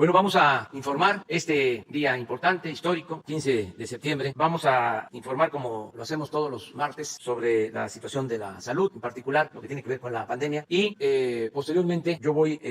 Bueno, vamos a informar este día importante, histórico, 15 de septiembre. Vamos a informar, como lo hacemos todos los martes, sobre la situación de la salud, en particular lo que tiene que ver con la pandemia. Y posteriormente yo voy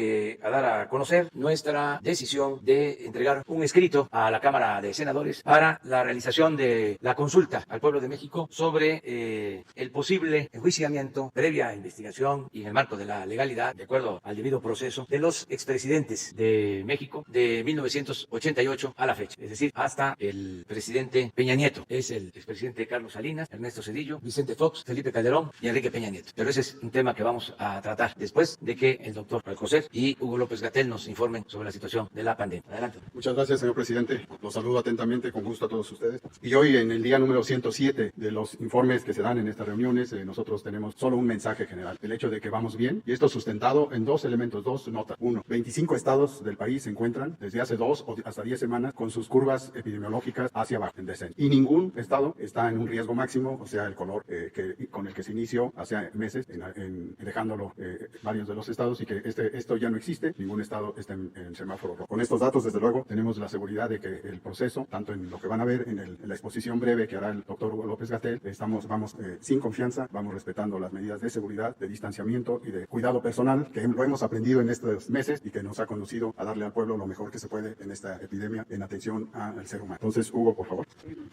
a dar a conocer nuestra decisión de entregar un escrito a la Cámara de Senadores para la realización de la consulta al pueblo de México sobre el posible enjuiciamiento, previa investigación y en el marco de la legalidad, de acuerdo al debido proceso, de los expresidentes de México de 1988 a la fecha, es decir, hasta el presidente Peña Nieto. Es el expresidente Carlos Salinas, Ernesto Zedillo, Vicente Fox, Felipe Calderón y Enrique Peña Nieto. Pero ese es un tema que vamos a tratar después de que el doctor Alcocer y Hugo López-Gatell nos informen sobre la situación de la pandemia. Adelante. Muchas gracias, señor presidente. Los saludo atentamente, con gusto a todos ustedes. Y hoy, en el día número 107 de los informes que se dan en estas reuniones, nosotros tenemos solo un mensaje general: el hecho de que vamos bien, y esto sustentado en dos elementos, dos notas. Uno, 25 estados del país se encuentran desde hace 2 o hasta 10 semanas con sus curvas epidemiológicas hacia abajo, en descenso. Y ningún estado está en un riesgo máximo, o sea, el color con el que se inició hace meses, dejándolo varios de los estados, y que esto ya no existe, ningún estado está en semáforo rojo. Con estos datos, desde luego, tenemos la seguridad de que el proceso, tanto en lo que van a ver en la exposición breve que hará el doctor Hugo López-Gatell, vamos sin confianza, vamos respetando las medidas de seguridad, de distanciamiento y de cuidado personal, que lo hemos aprendido en estos meses y que nos ha conducido a darle al pueblo lo mejor que se puede en esta epidemia, en atención al ser humano. Entonces, Hugo, por favor.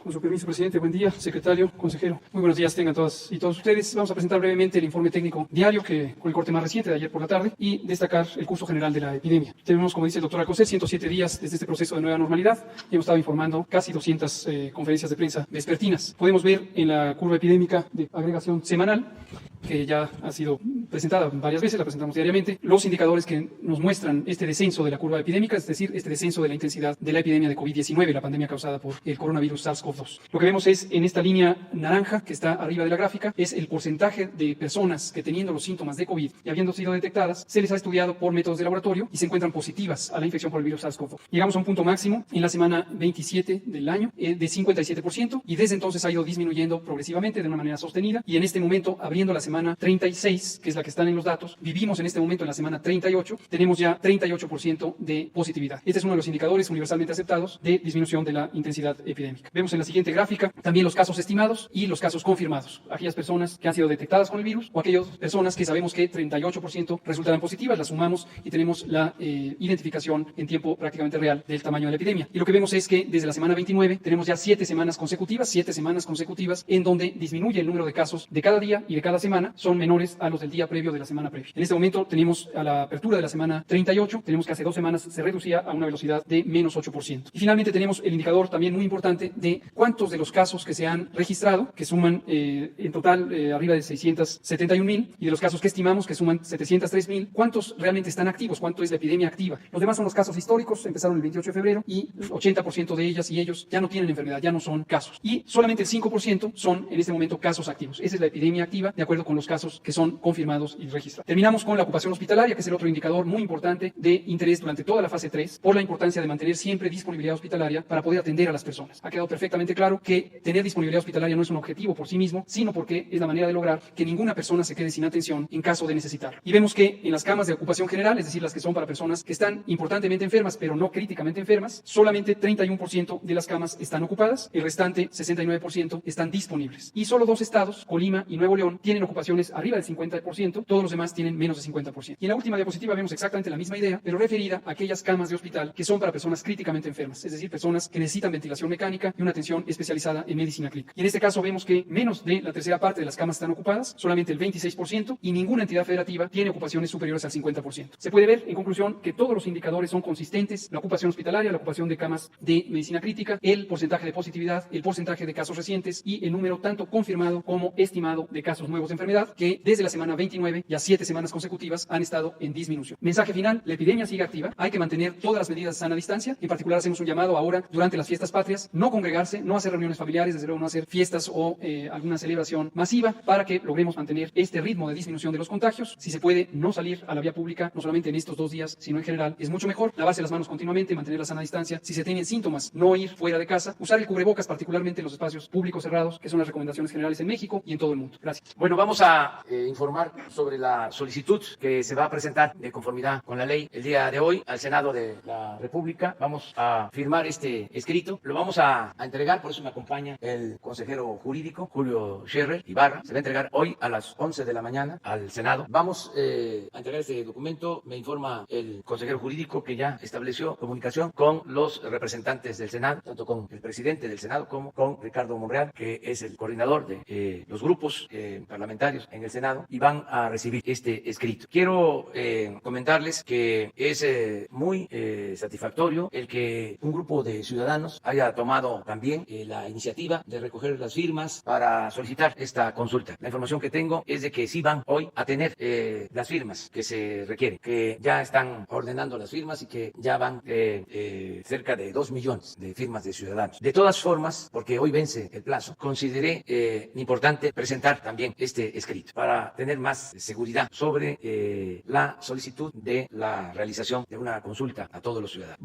Con su permiso, presidente, buen día, secretario, consejero. Muy buenos días tengan todas y todos ustedes. Vamos a presentar brevemente el informe técnico diario, con el corte más reciente de ayer por la tarde, y destacar el curso general de la epidemia. Tenemos, como dice el doctor Alcocer, 107 días desde este proceso de nueva normalidad, y hemos estado informando casi 200 conferencias de prensa vespertinas. Podemos ver en la curva epidémica de agregación semanal, que ya ha sido presentada varias veces, la presentamos diariamente, los indicadores que nos muestran este descenso de la curva epidémica, es decir, este descenso de la intensidad de la epidemia de COVID-19, la pandemia causada por el coronavirus SARS-CoV-2. Lo que vemos es, en esta línea naranja que está arriba de la gráfica, es el porcentaje de personas que, teniendo los síntomas de COVID y habiendo sido detectadas, se les ha estudiado por métodos de laboratorio y se encuentran positivas a la infección por el virus SARS-CoV-2. Llegamos a un punto máximo en la semana 27 del año de 57%, y desde entonces ha ido disminuyendo progresivamente de una manera sostenida, y en este momento, abriendo la semana 36, que es la que están en los datos, vivimos en este momento en la semana 38, tenemos ya 38% de positividad. Este es uno de los indicadores universalmente aceptados de disminución de la intensidad epidémica. Vemos en la siguiente gráfica también los casos estimados y los casos confirmados, aquellas personas que han sido detectadas con el virus o aquellas personas que sabemos que 38% resultarán positivas, las sumamos y tenemos la identificación en tiempo prácticamente real del tamaño de la epidemia. Y lo que vemos es que desde la semana 29 tenemos ya 7 semanas consecutivas en donde disminuye el número de casos de cada día y de cada semana, son menores a los del día previo de la semana previa. En este momento tenemos, a la apertura de la semana 38, tenemos que hace 2 semanas se reducía a una velocidad de menos 8%. Y finalmente tenemos el indicador también muy importante de cuántos de los casos que se han registrado, que suman en total arriba de 671,000, y de los casos que estimamos, que suman 703,000, cuántos realmente están activos, cuánto es la epidemia activa. Los demás son los casos históricos, empezaron el 28 de febrero, y el 80% de ellas y ellos ya no tienen enfermedad, ya no son casos. Y solamente el 5% son en este momento casos activos. Esa es la epidemia activa, de acuerdo con los casos que son confirmados y registrados. Terminamos con la ocupación hospitalaria, que es el otro indicador muy importante de interés durante toda la fase 3, por la importancia de mantener siempre disponibilidad hospitalaria para poder atender a las personas. Ha quedado perfectamente claro que tener disponibilidad hospitalaria no es un objetivo por sí mismo, sino porque es la manera de lograr que ninguna persona se quede sin atención en caso de necesitarlo. Y vemos que en las camas de ocupación general, es decir, las que son para personas que están importantemente enfermas, pero no críticamente enfermas, solamente 31% de las camas están ocupadas, el restante 69% están disponibles. Y solo 2 estados, Colima y Nuevo León, tienen ocupaciones arriba del 50%, todos los demás tienen menos de 50%. Y en la última diapositiva vemos exactamente la misma idea, pero referida a aquellas camas de hospital que son para personas críticamente enfermas, es decir, personas que necesitan ventilación mecánica y una atención especializada en medicina clínica. Y en este caso vemos que menos de la tercera parte de las camas están ocupadas, solamente el 26%, y ninguna entidad federativa tiene ocupaciones superiores al 50%. Se puede ver, en conclusión, que todos los indicadores son consistentes: la ocupación hospitalaria, la ocupación de camas de medicina crítica, el porcentaje de positividad, el porcentaje de casos recientes y el número tanto confirmado como estimado de casos nuevos de enfermedad, que desde la semana 29 y a 7 semanas consecutivas han estado en disminución. Mensaje final: la epidemia sigue activa, hay que mantener todas las medidas de sana distancia. En particular, hacemos un llamado ahora durante las fiestas patrias: no congregarse, no hacer reuniones familiares, desde luego no hacer fiestas o alguna celebración masiva, para que logremos mantener este ritmo de disminución de los contagios. Si se puede, no salir a la vía pública, no solamente en estos 2 días, sino en general, es mucho mejor. Lavarse las manos continuamente, mantener la sana distancia. Si se tienen síntomas, no ir fuera de casa, usar el cubrebocas, particularmente en los espacios públicos cerrados, que son las recomendaciones generales en México y en todo el mundo. Gracias. Bueno, vamos Vamos a informar sobre la solicitud que se va a presentar de conformidad con la ley el día de hoy al Senado de la República. Vamos a firmar este escrito, lo vamos a entregar, por eso me acompaña el consejero jurídico, Julio Scherer Ibarra. Se va a entregar hoy a las 11 de la mañana al Senado. Vamos a entregar este documento. Me informa el consejero jurídico que ya estableció comunicación con los representantes del Senado, tanto con el presidente del Senado como con Ricardo Monreal, que es el coordinador de los grupos parlamentarios en el Senado, y van a recibir este escrito. Quiero comentarles que es muy satisfactorio el que un grupo de ciudadanos haya tomado también la iniciativa de recoger las firmas para solicitar esta consulta. La información que tengo es de que sí van hoy a tener las firmas que se requieren, que ya están ordenando las firmas y que ya van cerca de 2 millones de firmas de ciudadanos. De todas formas, porque hoy vence el plazo, consideré importante presentar también este escrito para tener más seguridad sobre la solicitud de la realización de una consulta a todos los ciudadanos.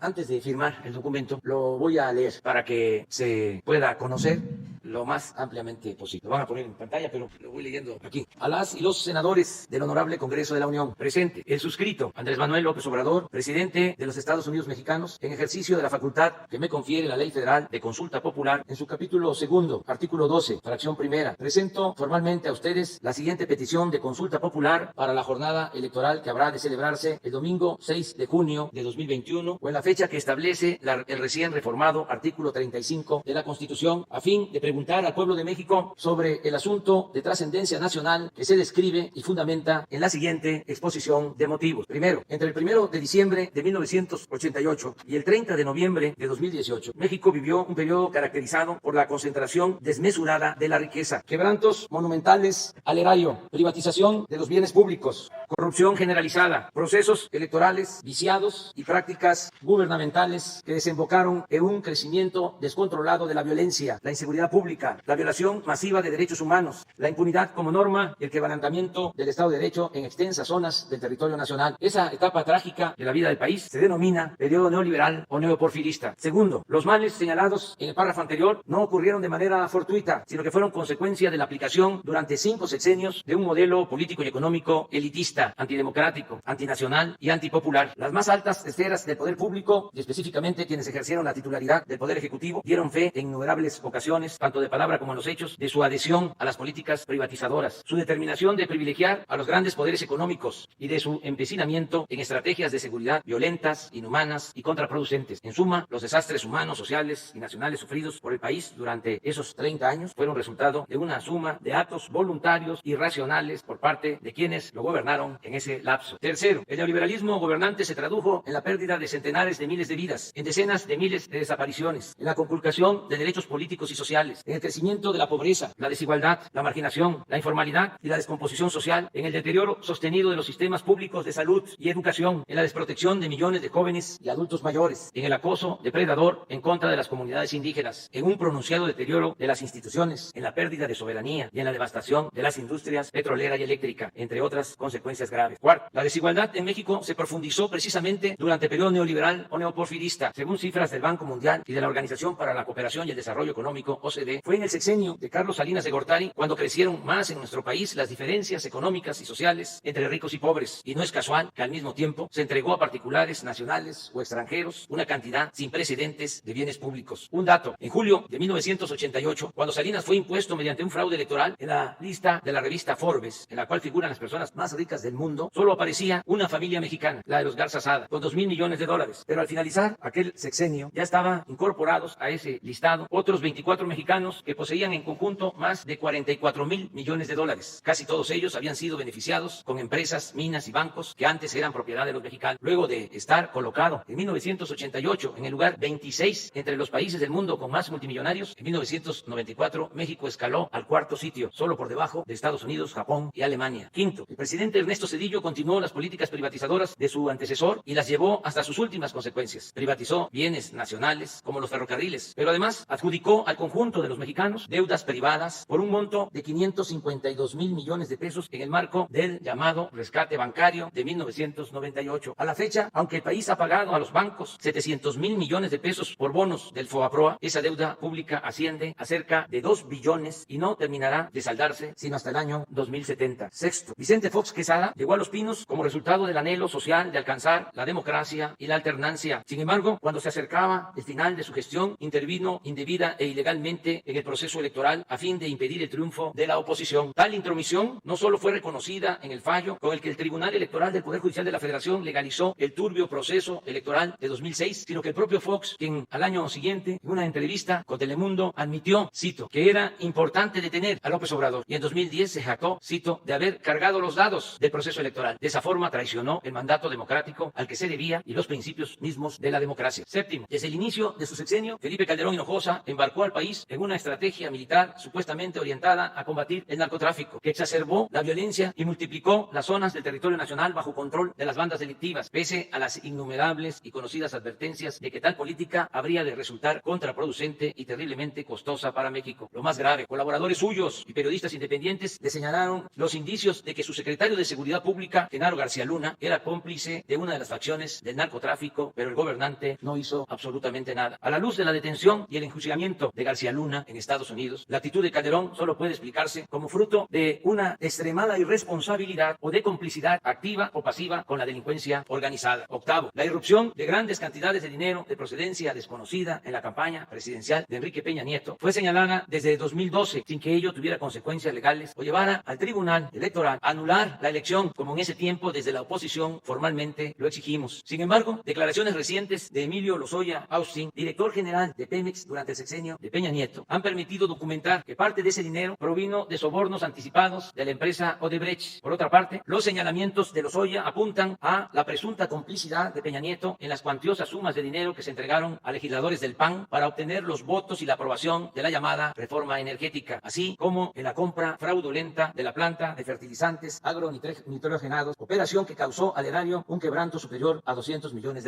Antes de firmar el documento, lo voy a leer para que se pueda conocer lo más ampliamente posible. Lo van a poner en pantalla, pero lo voy leyendo aquí. A las y los senadores del Honorable Congreso de la Unión. Presente el suscrito Andrés Manuel López Obrador, presidente de los Estados Unidos mexicanos, en ejercicio de la facultad que me confiere la Ley Federal de Consulta Popular, en su capítulo segundo, artículo 12, fracción primera. Presento formalmente a ustedes la siguiente petición de consulta popular para la jornada electoral que habrá de celebrarse el domingo 6 de junio de 2021 o en la fecha que establece el recién reformado artículo 35 de la Constitución, a fin de preguntar al pueblo de México sobre el asunto de trascendencia nacional que se describe y fundamenta en la siguiente exposición de motivos. Primero, entre el 1 de diciembre de 1988 y el 30 de noviembre de 2018, México vivió un periodo caracterizado por la concentración desmesurada de la riqueza, quebrantos monumentales al erario, privatización de los bienes públicos, corrupción generalizada, procesos electorales viciados y prácticas gubernamentales que desembocaron en un crecimiento descontrolado de la violencia, la inseguridad pública, la violación masiva de derechos humanos, la impunidad como norma y el quebrantamiento del Estado de Derecho en extensas zonas del territorio nacional. Esa etapa trágica de la vida del país se denomina periodo neoliberal o neoporfirista. Segundo, los males señalados en el párrafo anterior no ocurrieron de manera fortuita, sino que fueron consecuencia de la aplicación durante 5 sexenios de un modelo político y económico elitista, antidemocrático, antinacional y antipopular. Las más altas esferas del poder público, y específicamente quienes ejercieron la titularidad del poder ejecutivo, dieron fe en innumerables ocasiones, tanto de palabra como en los hechos, de su adhesión a las políticas privatizadoras, su determinación de privilegiar a los grandes poderes económicos y de su empecinamiento en estrategias de seguridad violentas, inhumanas y contraproducentes. En suma, los desastres humanos, sociales y nacionales sufridos por el país durante esos 30 años fueron resultado de una suma de actos voluntarios y racionales por parte de quienes lo gobernaron en ese lapso. Tercero, el neoliberalismo gobernante se tradujo en la pérdida de centenares de miles de vidas, en decenas de miles de desapariciones, en la conculcación de derechos políticos y sociales, en el crecimiento de la pobreza, la desigualdad, la marginación, la informalidad y la descomposición social, en el deterioro sostenido de los sistemas públicos de salud y educación, en la desprotección de millones de jóvenes y adultos mayores, en el acoso depredador en contra de las comunidades indígenas, en un pronunciado deterioro de las instituciones, en la pérdida de soberanía y en la devastación de las industrias petrolera y eléctrica, entre otras consecuencias graves. Cuarto, la desigualdad en México se profundizó precisamente durante el periodo neoliberal o neoporfirista. Según cifras del Banco Mundial y de la Organización para la Cooperación y el Desarrollo Económico, OCDE, fue en el sexenio de Carlos Salinas de Gortari cuando crecieron más en nuestro país las diferencias económicas y sociales entre ricos y pobres, y no es casual que al mismo tiempo se entregó a particulares nacionales o extranjeros una cantidad sin precedentes de bienes públicos. Un dato, en julio de 1988, cuando Salinas fue impuesto mediante un fraude electoral, en la lista de la revista Forbes, en la cual figuran las personas más ricas del mundo, solo aparecía una familia mexicana, la de los Garza Sada, con $2,000 millones. Pero al finalizar aquel sexenio, ya estaban incorporados a ese listado otros 24 mexicanos que poseían en conjunto más de $44,000 millones. Casi todos ellos habían sido beneficiados con empresas, minas y bancos que antes eran propiedad de los mexicanos. Luego de estar colocado en 1988 en el lugar 26 entre los países del mundo con más multimillonarios, en 1994 México escaló al 4º sitio, solo por debajo de Estados Unidos, Japón y Alemania. Quinto, el presidente Ernesto Zedillo continuó las políticas privatizadoras de su antecesor y las llevó hasta sus últimas consecuencias. Privatizó bienes nacionales como los ferrocarriles, pero además adjudicó al conjunto de los los mexicanos deudas privadas por un monto de 552,000 millones de pesos en el marco del llamado rescate bancario de 1998. A la fecha, aunque el país ha pagado a los bancos 700,000 millones de pesos por bonos del FOBAPROA, esa deuda pública asciende a cerca de 2 billones y no terminará de saldarse sino hasta el año 2070. Sexto, Vicente Fox Quesada llegó a Los Pinos como resultado del anhelo social de alcanzar la democracia y la alternancia. Sin embargo, cuando se acercaba el final de su gestión, intervino indebida e ilegalmente en el proceso electoral a fin de impedir el triunfo de la oposición. Tal intromisión no solo fue reconocida en el fallo con el que el Tribunal Electoral del Poder Judicial de la Federación legalizó el turbio proceso electoral de 2006, sino que el propio Fox, quien al año siguiente, en una entrevista con Telemundo, admitió, cito, que era importante detener a López Obrador, y en 2010 se jactó, cito, de haber cargado los dados del proceso electoral. De esa forma traicionó el mandato democrático al que se debía y los principios mismos de la democracia. Séptimo, desde el inicio de su sexenio, Felipe Calderón Hinojosa embarcó al país en una estrategia militar supuestamente orientada a combatir el narcotráfico, que exacerbó la violencia y multiplicó las zonas del territorio nacional bajo control de las bandas delictivas, pese a las innumerables y conocidas advertencias de que tal política habría de resultar contraproducente y terriblemente costosa para México. Lo más grave, colaboradores suyos y periodistas independientes le señalaron los indicios de que su secretario de Seguridad Pública, Genaro García Luna, era cómplice de una de las facciones del narcotráfico, pero el gobernante no hizo absolutamente nada. A la luz de la detención y el enjuiciamiento de García Luna en Estados Unidos, la actitud de Calderón solo puede explicarse como fruto de una extremada irresponsabilidad o de complicidad activa o pasiva con la delincuencia organizada. Octavo, la irrupción de grandes cantidades de dinero de procedencia desconocida en la campaña presidencial de Enrique Peña Nieto fue señalada desde 2012 sin que ello tuviera consecuencias legales o llevara al Tribunal Electoral a anular la elección, como en ese tiempo desde la oposición formalmente lo exigimos. Sin embargo, declaraciones recientes de Emilio Lozoya Austin, director general de Pemex durante el sexenio de Peña Nieto, han permitido documentar que parte de ese dinero provino de sobornos anticipados de la empresa Odebrecht. Por otra parte, los señalamientos de Lozoya apuntan a la presunta complicidad de Peña Nieto en las cuantiosas sumas de dinero que se entregaron a legisladores del PAN para obtener los votos y la aprobación de la llamada reforma energética, así como en la compra fraudulenta de la planta de fertilizantes agronitrogenados, operación que causó al erario un quebranto superior a $200 millones.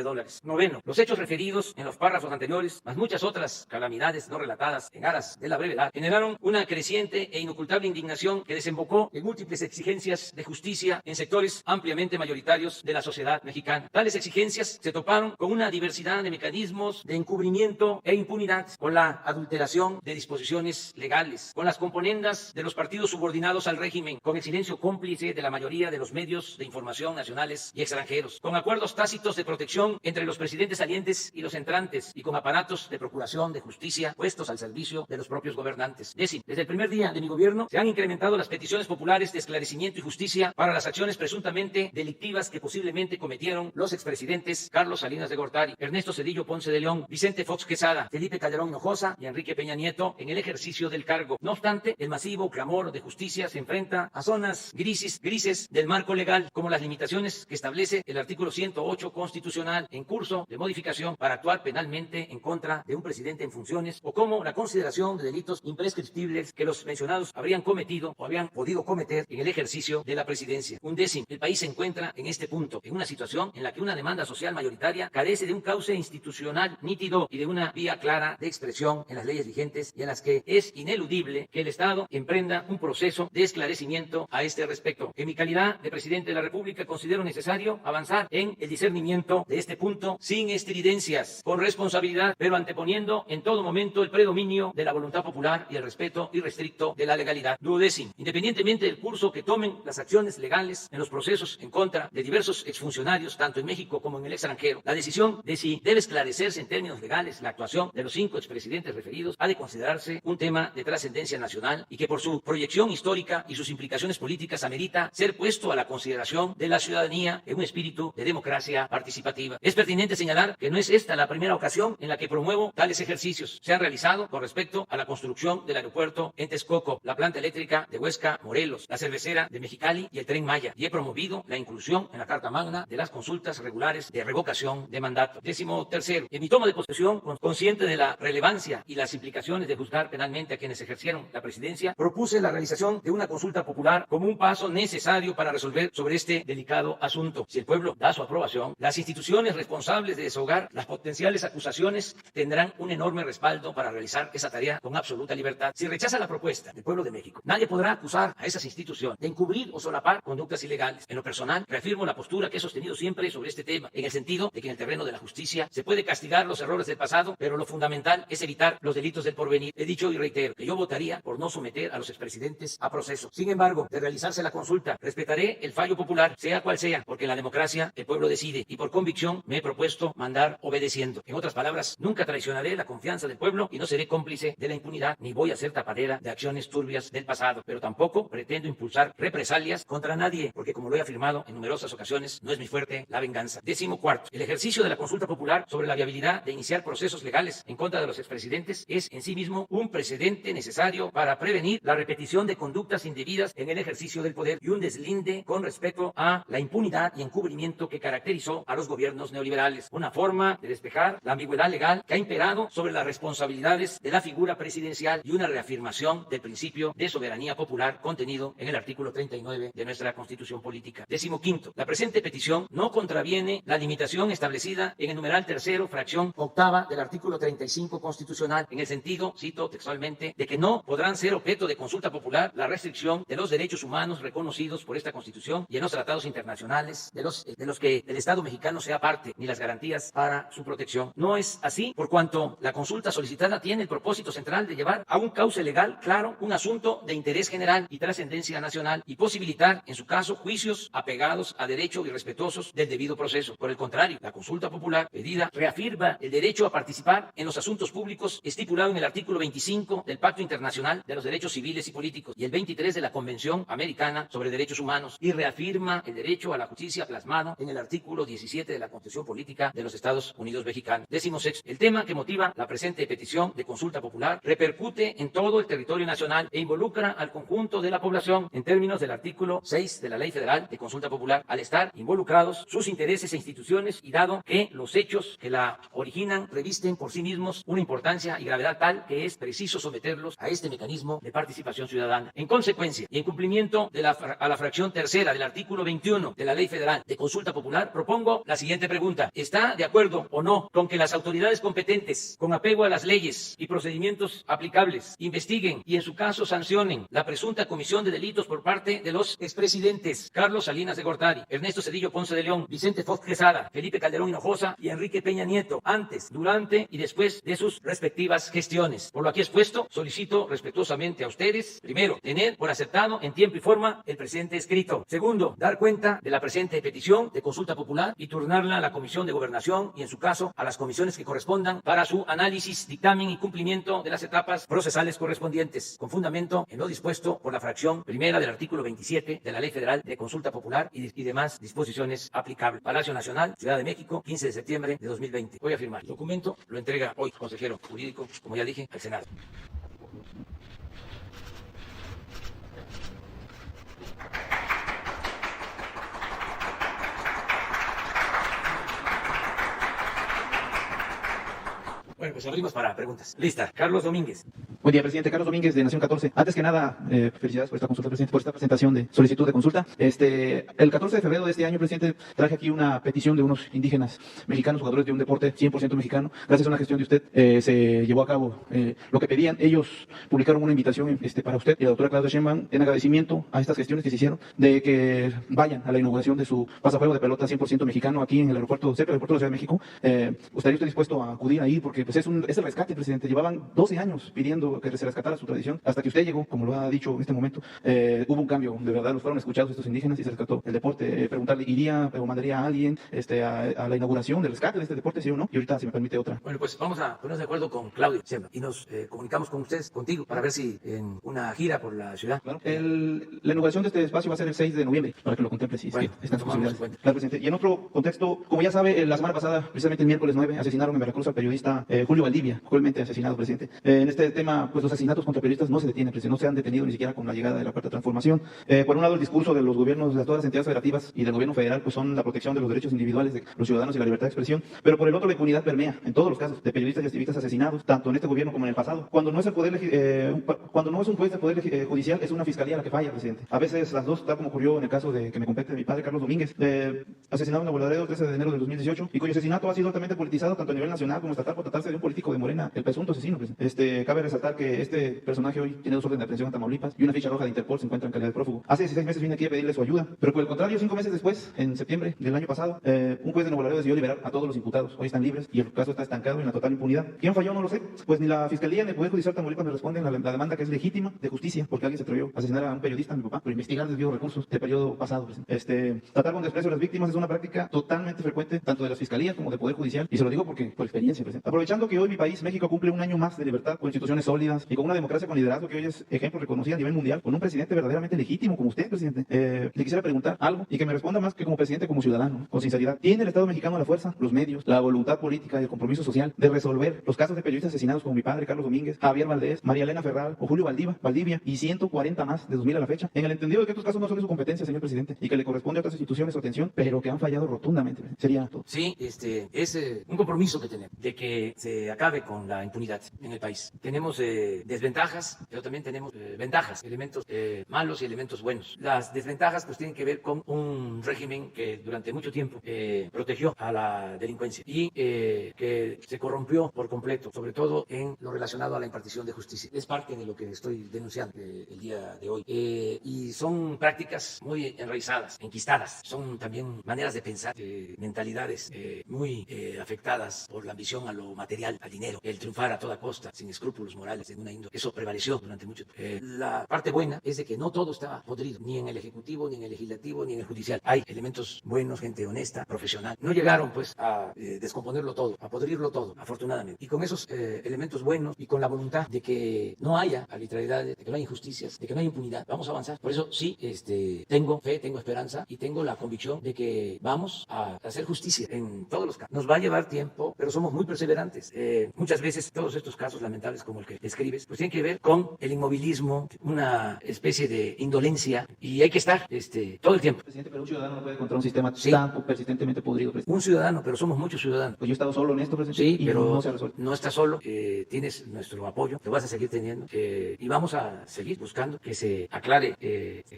Noveno, los hechos referidos en los párrafos anteriores, más muchas otras calamidades no relatadas en aras de la brevedad, generaron una creciente e inocultable indignación que desembocó en múltiples exigencias de justicia en sectores ampliamente mayoritarios de la sociedad mexicana. Tales exigencias se toparon con una diversidad de mecanismos de encubrimiento e impunidad, con la adulteración de disposiciones legales, con las componendas de los partidos subordinados al régimen, con el silencio cómplice de la mayoría de los medios de información nacionales y extranjeros, con acuerdos tácitos de protección entre los presidentes salientes y los entrantes, y con aparatos de procuración de justicia puestos al servicio de los propios gobernantes. Décimo, desde el primer día de mi gobierno se han incrementado las peticiones populares de esclarecimiento y justicia para las acciones presuntamente delictivas que posiblemente cometieron los expresidentes Carlos Salinas de Gortari, Ernesto Zedillo Ponce de León, Vicente Fox Quesada, Felipe Calderón Hinojosa y Enrique Peña Nieto en el ejercicio del cargo. No obstante, el masivo clamor de justicia se enfrenta a zonas grises del marco legal, como las limitaciones que establece el artículo 108 constitucional en curso de modificación para actuar penalmente en contra de un presidente en funciones, o como la consideración de delitos imprescriptibles que los mencionados habrían cometido o habían podido cometer en el ejercicio de la presidencia. Undécimo, el país se encuentra en este punto, en una situación en la que una demanda social mayoritaria carece de un cauce institucional nítido y de una vía clara de expresión en las leyes vigentes, y en las que es ineludible que el Estado emprenda un proceso de esclarecimiento a este respecto. En mi calidad de presidente de la República considero necesario avanzar en el discernimiento de este punto sin estridencias, con responsabilidad, pero anteponiendo en todo momento el predominio de la voluntad popular y el respeto irrestricto de la legalidad. Duodécimo, independientemente del curso que tomen las acciones legales en los procesos en contra de diversos exfuncionarios, tanto en México como en el extranjero, la decisión de si debe esclarecerse en términos legales la actuación de los 5 expresidentes referidos ha de considerarse un tema de trascendencia nacional, y que por su proyección histórica y sus implicaciones políticas amerita ser puesto a la consideración de la ciudadanía en un espíritu de democracia participativa. Es pertinente señalar que no es esta la primera ocasión en la que promuevo tales ejercicios. Se han realizado con respecto a la construcción del aeropuerto en Texcoco, la planta eléctrica de Huesca, Morelos, la cervecera de Mexicali y el Tren Maya, y he promovido la inclusión en la Carta Magna de las consultas regulares de revocación de mandato. 13º, en mi toma de posesión, consciente de la relevancia y las implicaciones de juzgar penalmente a quienes ejercieron la presidencia, propuse la realización de una consulta popular como un paso necesario para resolver sobre este delicado asunto. Si el pueblo da su aprobación, las instituciones responsables de desahogar las potenciales acusaciones tendrán un enorme respaldo para realizar esa tarea. tarea con absoluta libertad. Si rechaza la propuesta del pueblo de México, nadie podrá acusar a esas instituciones de encubrir o solapar conductas ilegales. En lo personal, reafirmo la postura que he sostenido siempre sobre este tema, en el sentido de que en el terreno de la justicia se puede castigar los errores del pasado, pero lo fundamental es evitar los delitos del porvenir. He dicho y reitero que yo votaría por no someter a los expresidentes a proceso. Sin embargo, de realizarse la consulta, respetaré el fallo popular, sea cual sea, porque en la democracia el pueblo decide y por convicción me he propuesto mandar obedeciendo. En otras palabras, nunca traicionaré la confianza del pueblo y no seré cómplice de la impunidad, ni voy a ser tapadera de acciones turbias del pasado, pero tampoco pretendo impulsar represalias contra nadie, porque como lo he afirmado en numerosas ocasiones, no es mi fuerte la venganza. 14. El ejercicio de la consulta popular sobre la viabilidad de iniciar procesos legales en contra de los expresidentes es en sí mismo un precedente necesario para prevenir la repetición de conductas indebidas en el ejercicio del poder y un deslinde con respecto a la impunidad y encubrimiento que caracterizó a los gobiernos neoliberales. Una forma de despejar la ambigüedad legal que ha imperado sobre las responsabilidades de la figura presidencial y una reafirmación del principio de soberanía popular contenido en el artículo 39 de nuestra Constitución Política. 15. La presente petición no contraviene la limitación establecida en el numeral tercero, fracción octava del artículo 35 constitucional, en el sentido, cito textualmente, de que no podrán ser objeto de consulta popular la restricción de los derechos humanos reconocidos por esta Constitución y en los tratados internacionales de los que el Estado mexicano sea parte, ni las garantías para su protección. No es así, por cuanto la consulta solicitada tiene el propósito central de llevar a un cauce legal claro un asunto de interés general y trascendencia nacional y posibilitar, en su caso, juicios apegados a derecho y respetuosos del debido proceso. Por el contrario, la consulta popular pedida reafirma el derecho a participar en los asuntos públicos estipulado en el artículo 25 del Pacto Internacional de los Derechos Civiles y Políticos y el 23 de la Convención Americana sobre Derechos Humanos y reafirma el derecho a la justicia plasmado en el artículo 17 de la Constitución Política de los Estados Unidos Mexicanos. 16. El tema que motiva la presente petición de consulta popular repercute en todo el territorio nacional e involucra al conjunto de la población en términos del artículo 6 de la Ley Federal de Consulta Popular, al estar involucrados sus intereses e instituciones y dado que los hechos que la originan revisten por sí mismos una importancia y gravedad tal que es preciso someterlos a este mecanismo de participación ciudadana. En consecuencia, y en cumplimiento de la fracción tercera del artículo 21 de la Ley Federal de Consulta Popular, propongo la siguiente pregunta. ¿Está de acuerdo o no con que las autoridades competentes, con apego a las leyes y procedimientos aplicables, investiguen y en su caso sancionen la presunta comisión de delitos por parte de los expresidentes Carlos Salinas de Gortari, Ernesto Zedillo Ponce de León, Vicente Fox Quesada, Felipe Calderón Hinojosa y Enrique Peña Nieto, antes, durante y después de sus respectivas gestiones? Por lo aquí expuesto, solicito respetuosamente a ustedes, primero, tener por aceptado en tiempo y forma el presente escrito. Segundo, dar cuenta de la presente petición de consulta popular y turnarla a la Comisión de Gobernación y, en su caso, a las comisiones que correspondan para su análisis, dictamen y cumplimiento de las etapas procesales correspondientes, con fundamento en lo dispuesto por la fracción primera del artículo 27 de la Ley Federal de Consulta Popular y demás disposiciones aplicables. Palacio Nacional, Ciudad de México, 15 de septiembre de 2020. Voy a firmar. El documento lo entrega hoy consejero jurídico, como ya dije, al Senado. Bueno, pues abrimos para preguntas. Lista. Carlos Domínguez. Buen día, presidente. Carlos Domínguez, de Nación 14. Antes que nada, felicidades por esta consulta, presidente, por esta presentación de solicitud de consulta. El 14 de febrero de este año, presidente, traje aquí una petición de unos indígenas mexicanos, jugadores de un deporte 100% mexicano. Gracias a una gestión de usted, se llevó a cabo lo que pedían. Ellos publicaron una invitación para usted y la doctora Claudia Sheinbaum en agradecimiento a estas gestiones que se hicieron de que vayan a la inauguración de su pasajuego de pelota 100% mexicano aquí en el aeropuerto, cerca del aeropuerto de la Ciudad de México. ¿Estaría usted dispuesto a acudir ahí? Porque pues, es el rescate, presidente. Llevaban 12 años pidiendo que se rescatara su tradición, hasta que usted llegó, como lo ha dicho en este momento. Hubo un cambio, de verdad, los fueron escuchados estos indígenas y se rescató el deporte. Preguntarle, ¿iría o mandaría a alguien a la inauguración del rescate de este deporte, sí o no? Y ahorita, si me permite, otra. Bueno, pues vamos a ponernos de acuerdo con Claudio Sheinbaum y nos comunicamos con ustedes, contigo, para ver si en una gira por la ciudad. Claro. La inauguración de este espacio va a ser el 6 de noviembre, para que lo contemple, si bueno, están sus posibilidades. Claro, presidente. Y en otro contexto, como ya sabe, la semana pasada, precisamente el miércoles 9, asesinaron en Veracruz al periodista Julio Valdivia, cruelmente asesinado, presidente. En este tema, pues los asesinatos contra periodistas no se detienen, presidente, no se han detenido ni siquiera con la llegada de la Cuarta Transformación. Por un lado, el discurso de los gobiernos, de todas las entidades federativas y del gobierno federal, pues son la protección de los derechos individuales de los ciudadanos y la libertad de expresión, pero por el otro, la impunidad permea en todos los casos de periodistas y activistas asesinados, tanto en este gobierno como en el pasado. Cuando no es un juez del Poder Judicial, es una fiscalía la que falla, presidente. A veces las dos, tal como ocurrió en el caso de que me compete de mi padre, Carlos Domínguez, asesinado en Nuevo Laredo el 13 de enero del 2018, y cuyo asesinato ha sido altamente politizado tanto a nivel nacional como estatal por tratarse tratarse de un político de Morena, el presunto asesino, presidente. Cabe resaltar que este personaje hoy tiene 2 órdenes de aprehensión en Tamaulipas y una ficha roja de Interpol, se encuentra en calidad de prófugo. Hace 16 meses vine aquí a pedirle su ayuda, pero por el contrario, 5 meses después, en septiembre del año pasado, un juez de Nuevo Laredo decidió liberar a todos los imputados. Hoy están libres y el caso está estancado en la total impunidad. ¿Quién falló? No lo sé. Pues ni la Fiscalía ni el Poder Judicial Tamaulipas me responden a la demanda, que es legítima, de justicia, porque alguien se atrevió a asesinar a un periodista, a mi papá, por investigar desvío de recursos del periodo pasado, presidente. Tratar con desprecio a las víctimas es una práctica totalmente frecuente, tanto de las fiscalías como del Poder Judicial, y se lo digo porque por experiencia, presidente. Aprovechando que hoy mi país, México, cumple un año más de libertad, con instituciones sólidas y con una democracia con liderazgo que hoy es ejemplo reconocido a nivel mundial, con un presidente verdaderamente legítimo como usted, presidente, le quisiera preguntar algo y que me responda más que como presidente, como ciudadano, con sinceridad. ¿Tiene el Estado mexicano la fuerza, los medios, la voluntad política y el compromiso social de resolver los casos de periodistas asesinados como mi padre, Carlos Domínguez, Javier Valdés, María Elena Ferral o Julio Valdivia y 140 más de 2000 a la fecha? En el entendido de que estos casos no son de su competencia, señor presidente, y que le corresponde a otras instituciones su atención, pero que han fallado rotundamente. Sería todo. Sí, es un compromiso que tenemos de que se acabe con la impunidad en el país. Tenemos desventajas, pero también tenemos ventajas, elementos malos y elementos buenos. Las desventajas pues tienen que ver con un régimen que durante mucho tiempo protegió a la delincuencia y que se corrompió por completo, sobre todo en lo relacionado a la impartición de justicia. Es parte de lo que estoy denunciando el día de hoy. Y son prácticas muy enraizadas, enquistadas. Son también maneras de pensar, mentalidades muy afectadas por la ambición a lo material, al dinero, el triunfar a toda costa, sin escrúpulos morales en una índole. Eso prevaleció durante mucho tiempo. La parte buena es de que no todo está podrido, ni en el Ejecutivo, ni en el Legislativo, ni en el Judicial. Hay elementos buenos, gente honesta, profesional. No llegaron pues a descomponerlo todo, a podrirlo todo, afortunadamente. Y con esos elementos buenos y con la voluntad de que no haya arbitrariedades, de que no haya injusticias, de que no haya impunidad, vamos a avanzar. Por eso sí, tengo fe, tengo esperanza y tengo la convicción de que vamos a hacer justicia en todos los casos. Nos va a llevar tiempo, pero somos muy perseverantes. Muchas veces todos estos casos lamentables como el que describes, pues tienen que ver con el inmovilismo, una especie de indolencia, y hay que estar todo el tiempo. Presidente, pero un ciudadano no puede contra un sistema Sí. tan persistentemente podrido, presidente. Un ciudadano, pero somos muchos ciudadanos. Pues yo he estado solo en esto, presidente, Sí, y pero no se ha resuelto. no estás solo, tienes nuestro apoyo, lo vas a seguir teniendo y vamos a seguir buscando que se aclare,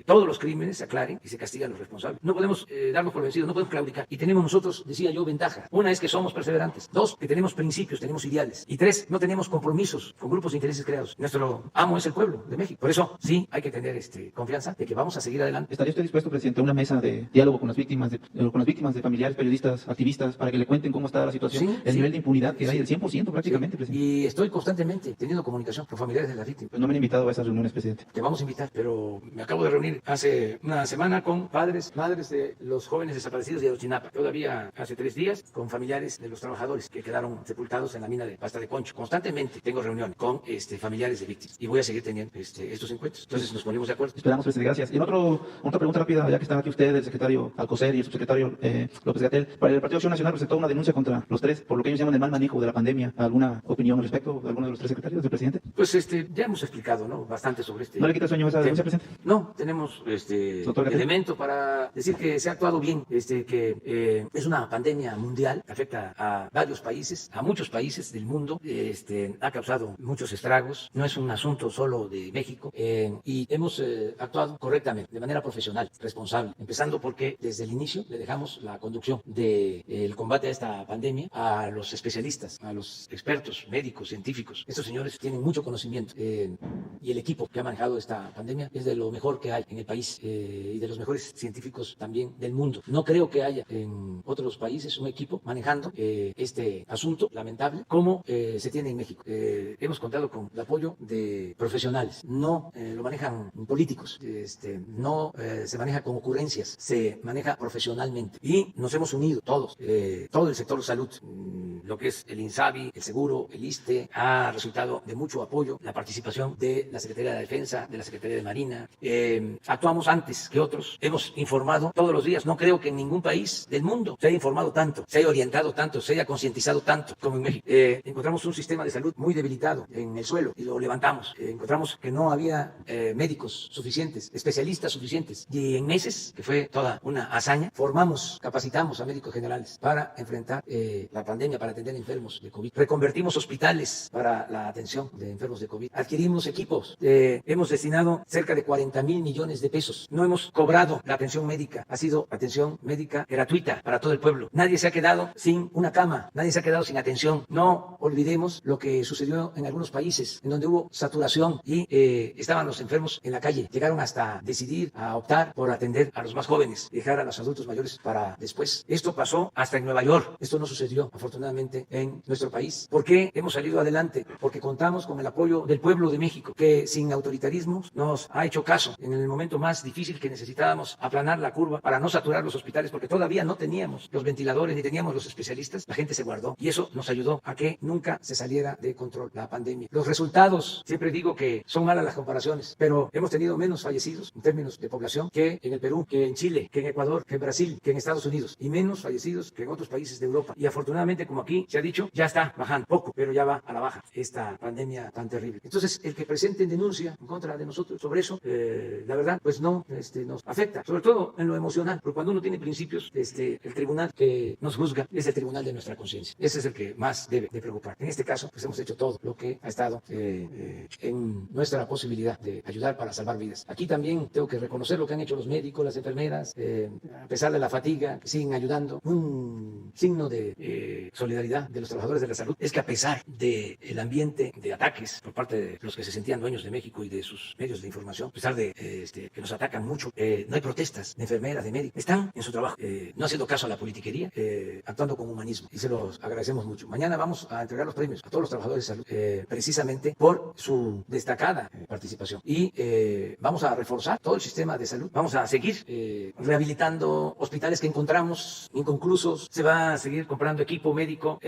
todos los crímenes se aclaren y se castigan a los responsables. No podemos darnos por vencidos, no podemos claudicar. Y tenemos nosotros, decía yo, ventaja. Una es que somos perseverantes. 2, que tenemos principios, tenemos ideales. Y 3, no tenemos compromisos con grupos de intereses creados. Nuestro amo es el pueblo de México. Por eso sí hay que tener confianza de que vamos a seguir adelante. ¿Estaría usted dispuesto, presidente, a una mesa de diálogo con las víctimas de familiares, periodistas, activistas, para que le cuenten cómo está la situación, Sí, el sí. nivel de impunidad que hay, Sí. del 100% prácticamente, presidente? Y estoy constantemente teniendo comunicación con familiares de las víctimas. Pues no me han invitado a esas reuniones, presidente. Te vamos a invitar, pero me acabo de reunir hace una semana con padres, madres de los jóvenes desaparecidos de Ayotzinapa. Todavía hace 3 días con familiares de los trabajadores que quedaron sepultados en la mina de pasta de concho. Constantemente tengo reuniones con familiares de víctimas y voy a seguir teniendo estos encuentros. Entonces nos ponemos de acuerdo. Esperamos, presidente, gracias. Y otra pregunta rápida, ya que están aquí usted, el secretario Alcocer y el subsecretario López-Gatell. Para el Partido Acción Nacional presentó una denuncia contra los 3 por lo que ellos llaman el mal manejo de la pandemia. ¿Alguna opinión al respecto de alguno de los 3 secretarios del presidente? Pues ya hemos explicado, ¿no?, bastante sobre ¿No le quita el sueño esa denuncia, tema. presidente? No, tenemos Doctor Gatell. elemento para decir que se ha actuado bien, que es una pandemia mundial, afecta a varios países, a muchos países del mundo, ha causado muchos estragos, no es un asunto solo de México, y hemos actuado correctamente, de manera profesional, responsable, empezando porque desde el inicio le dejamos la conducción del combate a esta pandemia a los especialistas, a los expertos, médicos, científicos. Estos señores tienen mucho conocimiento y el equipo que ha manejado esta pandemia es de lo mejor que hay en el país y de los mejores científicos también del mundo. No creo que haya en otros países un equipo manejando este asunto lamentable como se tiene en México. Hemos contado con el apoyo de profesionales, no lo manejan políticos, no se maneja con ocurrencias, se maneja profesionalmente y nos hemos unido todos, todo el sector salud, lo que es el INSABI, el Seguro, el ISSSTE, ha resultado de mucho apoyo la participación de la Secretaría de la Defensa, de la Secretaría de Marina. Actuamos antes que otros, hemos informado todos los días. No creo que en ningún país del mundo se haya informado tanto, se haya orientado tanto, se haya concientizado tanto como en México. Encontramos un sistema de salud muy debilitado en el suelo y lo levantamos. Encontramos que no había médicos suficientes, especialistas suficientes, y en meses, que fue toda una hazaña, capacitamos a médicos generales para enfrentar la pandemia, para atender enfermos de COVID. Reconvertimos hospitales para la atención de enfermos de COVID. Adquirimos equipos. Hemos destinado cerca de 40,000 millones de pesos. No hemos cobrado la atención médica. Ha sido atención médica gratuita para todo el pueblo. Nadie se ha quedado sin una cama. Nadie se ha quedado sin atención vacunación. No olvidemos lo que sucedió en algunos países, en donde hubo saturación y estaban los enfermos en la calle. Llegaron hasta decidir a optar por atender a los más jóvenes, dejar a los adultos mayores para después. Esto pasó hasta en Nueva York. Esto no sucedió, afortunadamente, en nuestro país. ¿Por qué hemos salido adelante? Porque contamos con el apoyo del pueblo de México, que sin autoritarismo nos ha hecho caso en el momento más difícil que necesitábamos aplanar la curva para no saturar los hospitales, porque todavía no teníamos los ventiladores ni teníamos los especialistas. La gente se guardó y eso nos ayudó a que nunca se saliera de control la pandemia. Los resultados, siempre digo que son malas las comparaciones, pero hemos tenido menos fallecidos en términos de población que en el Perú, que en Chile, que en Ecuador, que en Brasil, que en Estados Unidos, y menos fallecidos que en otros países de Europa. Y afortunadamente, como aquí se ha dicho, ya está bajando poco, pero ya va a la baja esta pandemia tan terrible. Entonces, el que presenten denuncia en contra de nosotros sobre eso, la verdad, pues no nos afecta, sobre todo en lo emocional, porque cuando uno tiene principios, el tribunal que nos juzga es el tribunal de nuestra conciencia. Ese es el que más debe de preocupar. En este caso, pues hemos hecho todo lo que ha estado en nuestra posibilidad de ayudar para salvar vidas. Aquí también tengo que reconocer lo que han hecho los médicos, las enfermeras, a pesar de la fatiga, que siguen ayudando. Un signo de solidaridad de los trabajadores de la salud es que a pesar del ambiente de ataques por parte de los que se sentían dueños de México y de sus medios de información, a pesar de que nos atacan mucho, no hay protestas de enfermeras, de médicos, están en su trabajo, no haciendo caso a la politiquería, actuando con humanismo, y se los agradecemos mucho. Mañana vamos a entregar los premios a todos los trabajadores de salud, precisamente por su destacada participación, y vamos a reforzar todo el sistema de salud, vamos a seguir rehabilitando hospitales que encontramos inconclusos, se va a seguir comprando equipo médico.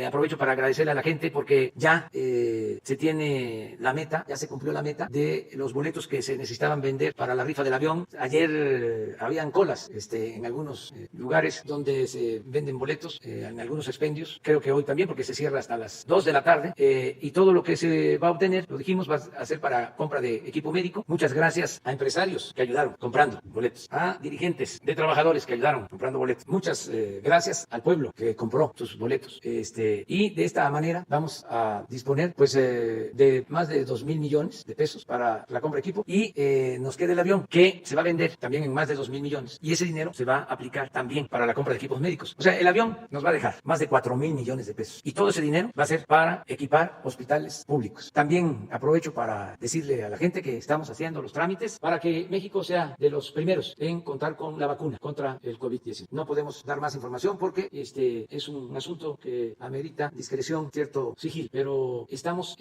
Aprovecho para agradecerle a la gente porque ya se tiene la meta, ya se cumplió la meta de los boletos que se necesitaban vender para la rifa del avión. Ayer habían colas en algunos lugares donde se venden boletos, en algunos expendios, creo que hoy también, porque se cierra hasta las 2 de la tarde, y todo lo que se va a obtener, lo dijimos, va a ser para compra de equipo médico. Muchas gracias a empresarios que ayudaron comprando boletos, a dirigentes de trabajadores que ayudaron comprando boletos. Muchas gracias al pueblo que compró sus boletos. Y de esta manera vamos a disponer pues de más de 2,000 millones de pesos para la compra de equipo, y nos queda el avión, que se va a vender también en más de 2,000 millones, y ese dinero se va a aplicar también para la compra de equipos médicos. O sea, el avión nos va a dejar más de 4,000 millones de pesos, y todo ese dinero va a ser para equipar hospitales públicos. También aprovecho para decirle a la gente que estamos haciendo los trámites para que México sea de los primeros en contar con la vacuna contra el COVID-19. No podemos dar más información porque es un asunto que amerita discreción, cierto sigil, pero estamos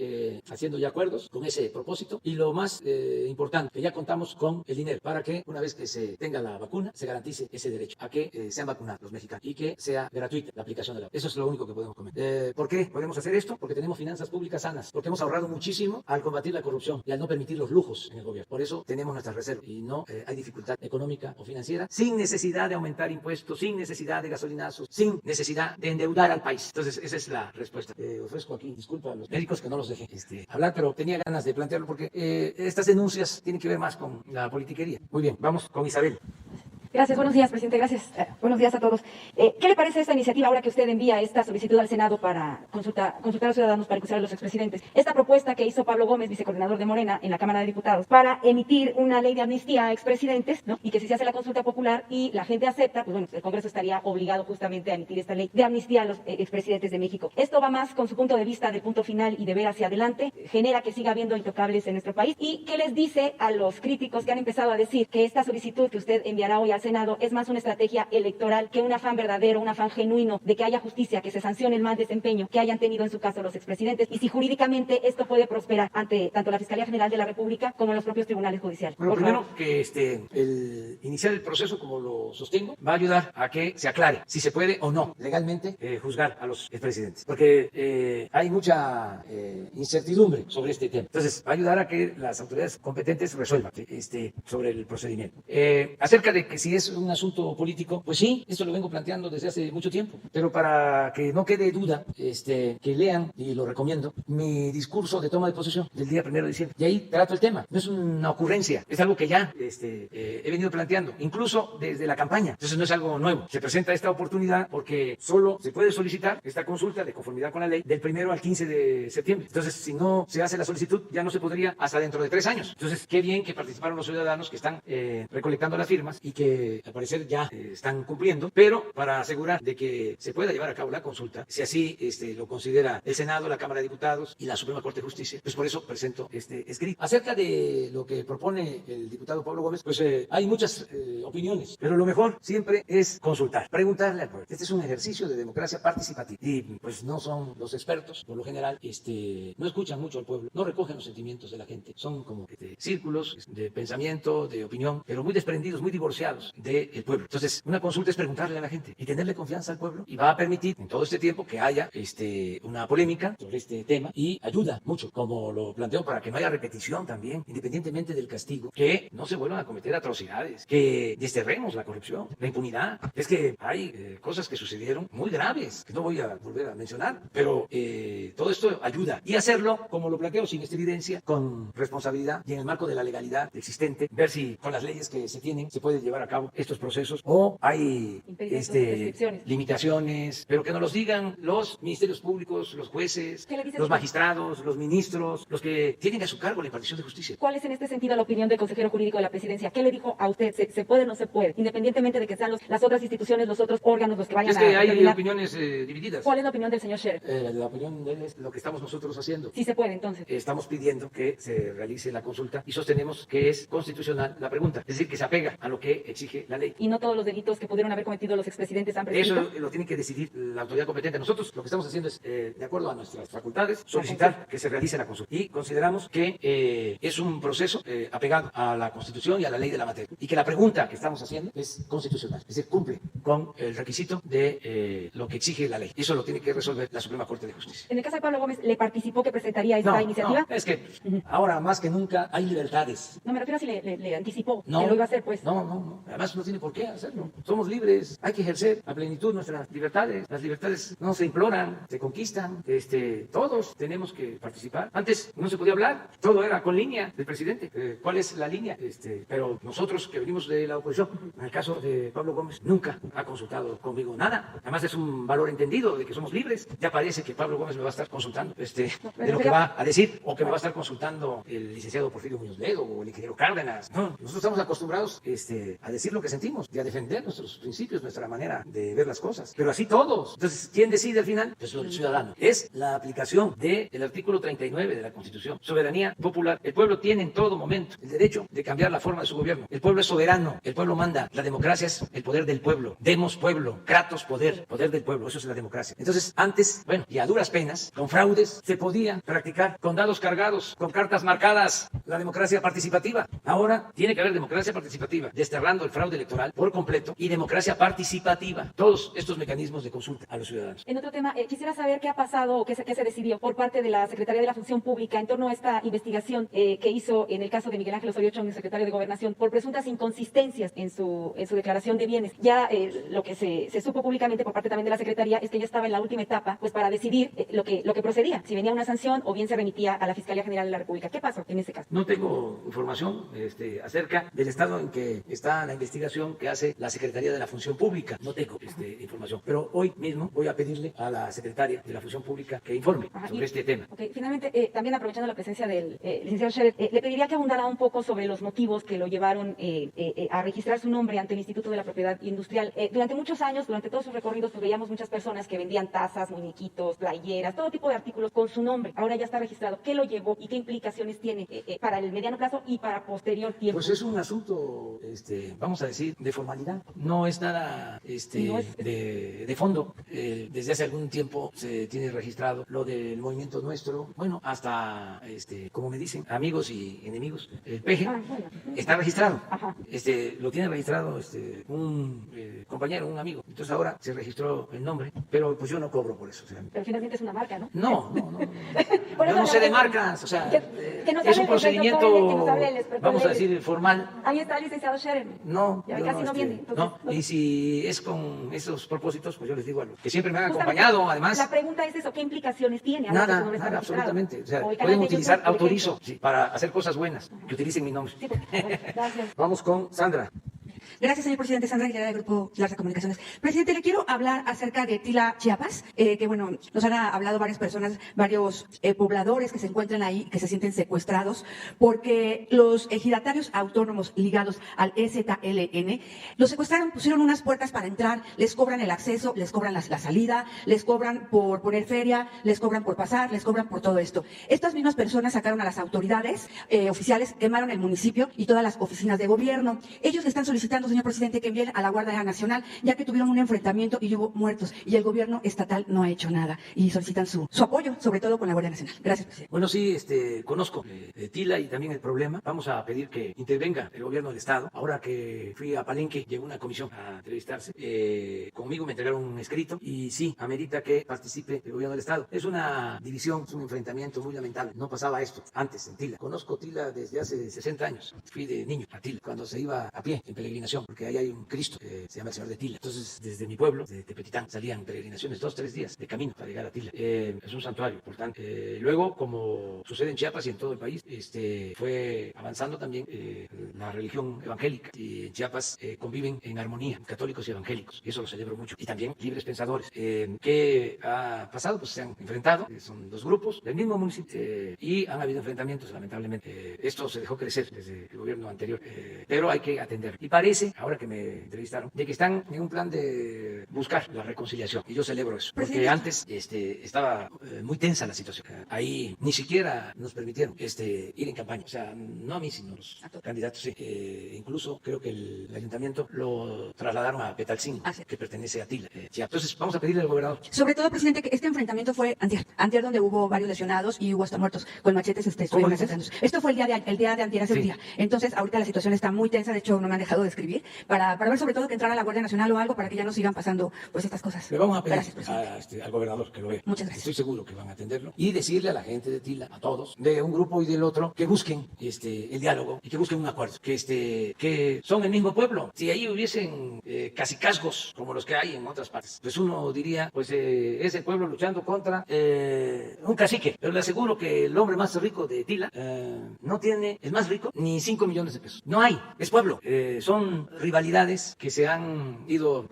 haciendo ya acuerdos con ese propósito, y lo más importante, que ya contamos con el dinero para que una vez que se tenga la vacuna se garantice ese derecho a que sean vacunados los mexicanos y que sea gratuita la aplicación de la vacuna. Eso es lo único que podemos comentar. ¿Por qué podemos hacer esto? Porque tenemos finanzas públicas sanas, porque hemos ahorrado muchísimo al combatir la corrupción y al no permitir los lujos en el gobierno. Por eso tenemos nuestras reservas y no hay dificultad económica o financiera, sin necesidad de aumentar impuestos, sin necesidad de gasolinazos, sin necesidad de endeudar al país. Entonces, esa es la respuesta. Ofrezco aquí disculpa a los médicos que no los dejé hablar, pero tenía ganas de plantearlo porque estas denuncias tienen que ver más con la politiquería. Muy bien, vamos con Isabel. Gracias, buenos días, presidente, gracias. Buenos días a todos. ¿Qué le parece esta iniciativa ahora que usted envía esta solicitud al Senado para consultar a los ciudadanos para escuchar a los expresidentes? Esta propuesta que hizo Pablo Gómez, vicecoordinador de Morena en la Cámara de Diputados, para emitir una ley de amnistía a expresidentes, ¿no? Y que si se hace la consulta popular y la gente acepta, pues bueno, el Congreso estaría obligado justamente a emitir esta ley de amnistía a los expresidentes de México. Esto va más con su punto de vista del punto final y de ver hacia adelante, genera que siga habiendo intocables en nuestro país. ¿Y qué les dice a los críticos que han empezado a decir que esta solicitud que usted enviará hoy al Senado es más una estrategia electoral que un afán verdadero, un afán genuino de que haya justicia, que se sancione el mal desempeño que hayan tenido en su caso los expresidentes, y si jurídicamente esto puede prosperar ante tanto la Fiscalía General de la República como los propios tribunales judiciales? Bueno, primero que el iniciar el proceso, como lo sostengo, va a ayudar a que se aclare si se puede o no legalmente juzgar a los expresidentes, porque hay mucha incertidumbre sobre este tema. Entonces, va a ayudar a que las autoridades competentes resuelvan sobre el procedimiento. Acerca de que si es un asunto político, pues sí, esto lo vengo planteando desde hace mucho tiempo, pero para que no quede duda, que lean, y lo recomiendo, mi discurso de toma de posesión del día 1 de diciembre. Y ahí trato el tema. No es una ocurrencia, es algo que ya he venido planteando, incluso desde la campaña. Entonces no es algo nuevo. Se presenta esta oportunidad porque solo se puede solicitar esta consulta de conformidad con la ley del 1 al 15 de septiembre. Entonces, si no se hace la solicitud, ya no se podría hasta dentro de 3 años. Entonces, qué bien que participaron los ciudadanos que están recolectando las firmas y que que al parecer ya están cumpliendo, pero para asegurar de que se pueda llevar a cabo la consulta, si así lo considera el Senado, la Cámara de Diputados y la Suprema Corte de Justicia, pues por eso presento este escrito. Acerca de lo que propone el diputado Pablo Gómez, pues hay muchas opiniones, pero lo mejor siempre es consultar, preguntarle al pueblo. Este es un ejercicio de democracia participativa y pues no son los expertos, por lo general, no escuchan mucho al pueblo, no recogen los sentimientos de la gente, son como círculos de pensamiento, de opinión, pero muy desprendidos, muy divorciados del pueblo. Entonces, una consulta es preguntarle a la gente y tenerle confianza al pueblo y va a permitir en todo este tiempo que haya una polémica sobre este tema y ayuda mucho, como lo planteo, para que no haya repetición también, independientemente del castigo, que no se vuelvan a cometer atrocidades, que desterremos la corrupción, la impunidad. Es que hay cosas que sucedieron muy graves, que no voy a volver a mencionar, pero todo esto ayuda. Y hacerlo, como lo planteo, sin estridencia, con responsabilidad y en el marco de la legalidad existente, ver si con las leyes que se tienen se puede llevar a cabo estos procesos o hay limitaciones, pero que nos los digan los ministerios públicos, los jueces, los magistrados, los ministros, los que tienen a su cargo la impartición de justicia. ¿Cuál es en este sentido la opinión del consejero jurídico de la presidencia? ¿Qué le dijo a usted? ¿Se puede o no se puede? Independientemente de que sean las otras instituciones, los otros órganos los que vayan a... Es que hay determinar. Opiniones divididas. ¿Cuál es la opinión del señor Scherer? La opinión de él es lo que estamos nosotros haciendo. Sí se puede, entonces. Estamos pidiendo que se realice la consulta y sostenemos que es constitucional la pregunta, es decir, que se apega a lo que exige la ley. ¿Y no todos los delitos que pudieron haber cometido los expresidentes han prescrito? Eso lo tiene que decidir la autoridad competente. Nosotros lo que estamos haciendo es, de acuerdo a nuestras facultades, solicitar que se realice la consulta. Y consideramos que es un proceso apegado a la Constitución y a la ley de la materia. Y que la pregunta que estamos haciendo es constitucional, es decir, cumple con el requisito de lo que exige la ley. Eso lo tiene que resolver la Suprema Corte de Justicia. En el caso de Pablo Gómez, ¿le participó que presentaría esta iniciativa? No, es que ahora más que nunca hay libertades. No, me refiero a si le anticipó No, que lo iba a hacer, pues. No. Además no tiene por qué hacerlo. Somos libres. Hay que ejercer a plenitud nuestras libertades. Las libertades no se imploran, se conquistan. Todos tenemos que participar. Antes no se podía hablar. Todo era con línea del presidente. ¿Cuál es la línea? Pero nosotros que venimos de la oposición, en el caso de Pablo Gómez, nunca ha consultado conmigo nada. Además es un valor entendido de que somos libres. Ya parece que Pablo Gómez me va a estar consultando de lo que va a decir, o que me va a estar consultando el licenciado Porfirio Muñoz Ledo o el ingeniero Cárdenas. No, nosotros estamos acostumbrados a decir lo que sentimos y a defender nuestros principios, nuestra manera de ver las cosas. Pero así todos. Entonces, ¿quién decide al final? Pues el ciudadano. Es la aplicación del artículo 39 de la Constitución. Soberanía popular. El pueblo tiene en todo momento el derecho de cambiar la forma de su gobierno. El pueblo es soberano. El pueblo manda. La democracia es el poder del pueblo. Demos pueblo. Kratos poder. Poder del pueblo. Eso es la democracia. Entonces, antes, y a duras penas, con fraudes, se podía practicar con dados cargados, con cartas marcadas, la democracia participativa. Ahora tiene que haber democracia participativa, desterrando el fraude electoral por completo, y democracia participativa. Todos estos mecanismos de consulta a los ciudadanos. En otro tema, quisiera saber qué ha pasado o qué se decidió por parte de la Secretaría de la Función Pública en torno a esta investigación que hizo en el caso de Miguel Ángel Osorio Chong, secretario de Gobernación, por presuntas inconsistencias en su declaración de bienes. Ya lo que se supo públicamente por parte también de la Secretaría es que ya estaba en la última etapa, pues para decidir lo que procedía, si venía una sanción o bien se remitía a la Fiscalía General de la República. ¿Qué pasó en ese caso? No tengo información acerca del estado en que está la investigación que hace la Secretaría de la Función Pública. No tengo información, pero hoy mismo voy a pedirle a la Secretaria de la Función Pública que informe sobre este tema. Okay. Finalmente, también aprovechando la presencia del licenciado Scherer, le pediría que abundara un poco sobre los motivos que lo llevaron a registrar su nombre ante el Instituto de la Propiedad Industrial. Durante muchos años, durante todos sus recorridos, pues, veíamos muchas personas que vendían tazas, muñequitos, playeras, todo tipo de artículos con su nombre. Ahora ya está registrado. ¿Qué lo llevó y qué implicaciones tiene para el mediano plazo y para posterior tiempo? Pues es un asunto, vamos a decir, de formalidad. No es nada de fondo. Desde hace algún tiempo se tiene registrado lo del movimiento nuestro. Bueno, hasta, como me dicen, amigos y enemigos, el PG está registrado. Ajá. Lo tiene registrado un compañero, un amigo. Entonces ahora se registró el nombre, pero pues yo no cobro por eso. O sea, pero finalmente es una marca, ¿no? No. Yo no sé de marcas, o sea, que nos es hable un procedimiento, vamos a decir, formal. Ahí está el licenciado Scherer. No, ya casi no viene. Entonces, no. Y si es con esos propósitos, pues yo les digo algo, que siempre me han acompañado, además. La pregunta es eso, ¿qué implicaciones tiene? Nada, absolutamente. O sea, pueden utilizar, autorizo, para hacer cosas buenas, que utilicen mi nombre. Sí, gracias. Vamos con Sandra. Gracias, señor presidente. Sandra Aguilera, del Grupo Larsa Comunicaciones. Presidente, le quiero hablar acerca de Tila, Chiapas, que bueno, nos han hablado varias personas, varios pobladores que se encuentran ahí, que se sienten secuestrados, porque los ejidatarios autónomos ligados al EZLN los secuestraron, pusieron unas puertas para entrar, les cobran el acceso, les cobran la salida, les cobran por poner feria, les cobran por pasar, les cobran por todo esto. Estas mismas personas sacaron a las autoridades oficiales, quemaron el municipio y todas las oficinas de gobierno. Ellos le están solicitando, señor presidente, que envíen a la Guardia Nacional, ya que tuvieron un enfrentamiento y hubo muertos, y el gobierno estatal no ha hecho nada, y solicitan su apoyo, sobre todo con la Guardia Nacional. Gracias, presidente. Bueno, sí, conozco Tila y también el problema. Vamos a pedir que intervenga el gobierno del Estado. Ahora que fui a Palenque, llegó una comisión a entrevistarse. Conmigo me entregaron un escrito y sí, amerita que participe el gobierno del Estado. Es una división, es un enfrentamiento muy lamentable. No pasaba esto antes en Tila. Conozco Tila desde hace 60 años. Fui de niño a Tila, cuando se iba a pie en peregrinación, porque ahí hay un Cristo que se llama el Señor de Tila. Entonces, desde mi pueblo, de Tepetitán, salían peregrinaciones 2-3 días de camino para llegar a Tila. Es un santuario importante. Luego, como sucede en Chiapas y en todo el país, fue avanzando también la religión evangélica, y en Chiapas conviven en armonía católicos y evangélicos, y eso lo celebro mucho, y también libres pensadores. ¿Qué ha pasado? Pues se han enfrentado, son dos grupos del mismo municipio, y han habido enfrentamientos, lamentablemente. Esto se dejó crecer desde el gobierno anterior, pero hay que atender. Y parece, ahora que me entrevistaron, de que están en un plan de buscar la reconciliación, y yo celebro eso, porque antes estaba muy tensa la situación. Ahí ni siquiera nos permitieron ir en campaña, o sea, no a mí, sino los candidatos. Sí. Incluso creo que el ayuntamiento lo trasladaron a Petalcín, que pertenece a Tila. Entonces vamos a pedirle al gobernador. Sobre todo, presidente, que este enfrentamiento fue antier, donde hubo varios lesionados y hubo hasta muertos con machetes. Esto fue el día de antier, hace un día. Entonces, ahorita la situación está muy tensa. De hecho, no me han dejado de escribir para ver, sobre todo, que entrara la Guardia Nacional o algo, para que ya no sigan pasando pues estas cosas. Le vamos a pedir Gracias, al gobernador que lo vea. Muchas gracias. Estoy seguro que van a atenderlo, y decirle a la gente de Tila, a todos, de un grupo y del otro, que busquen el diálogo y que busquen un acuerdo, que son el mismo pueblo. Si ahí hubiesen cacicazgos como los que hay en otras partes, pues uno diría, pues es el pueblo luchando contra un cacique. Pero le aseguro que el hombre más rico de Tila no tiene, es más rico, ni 5 millones de pesos. No hay, es pueblo. Son rivalidades que se han ido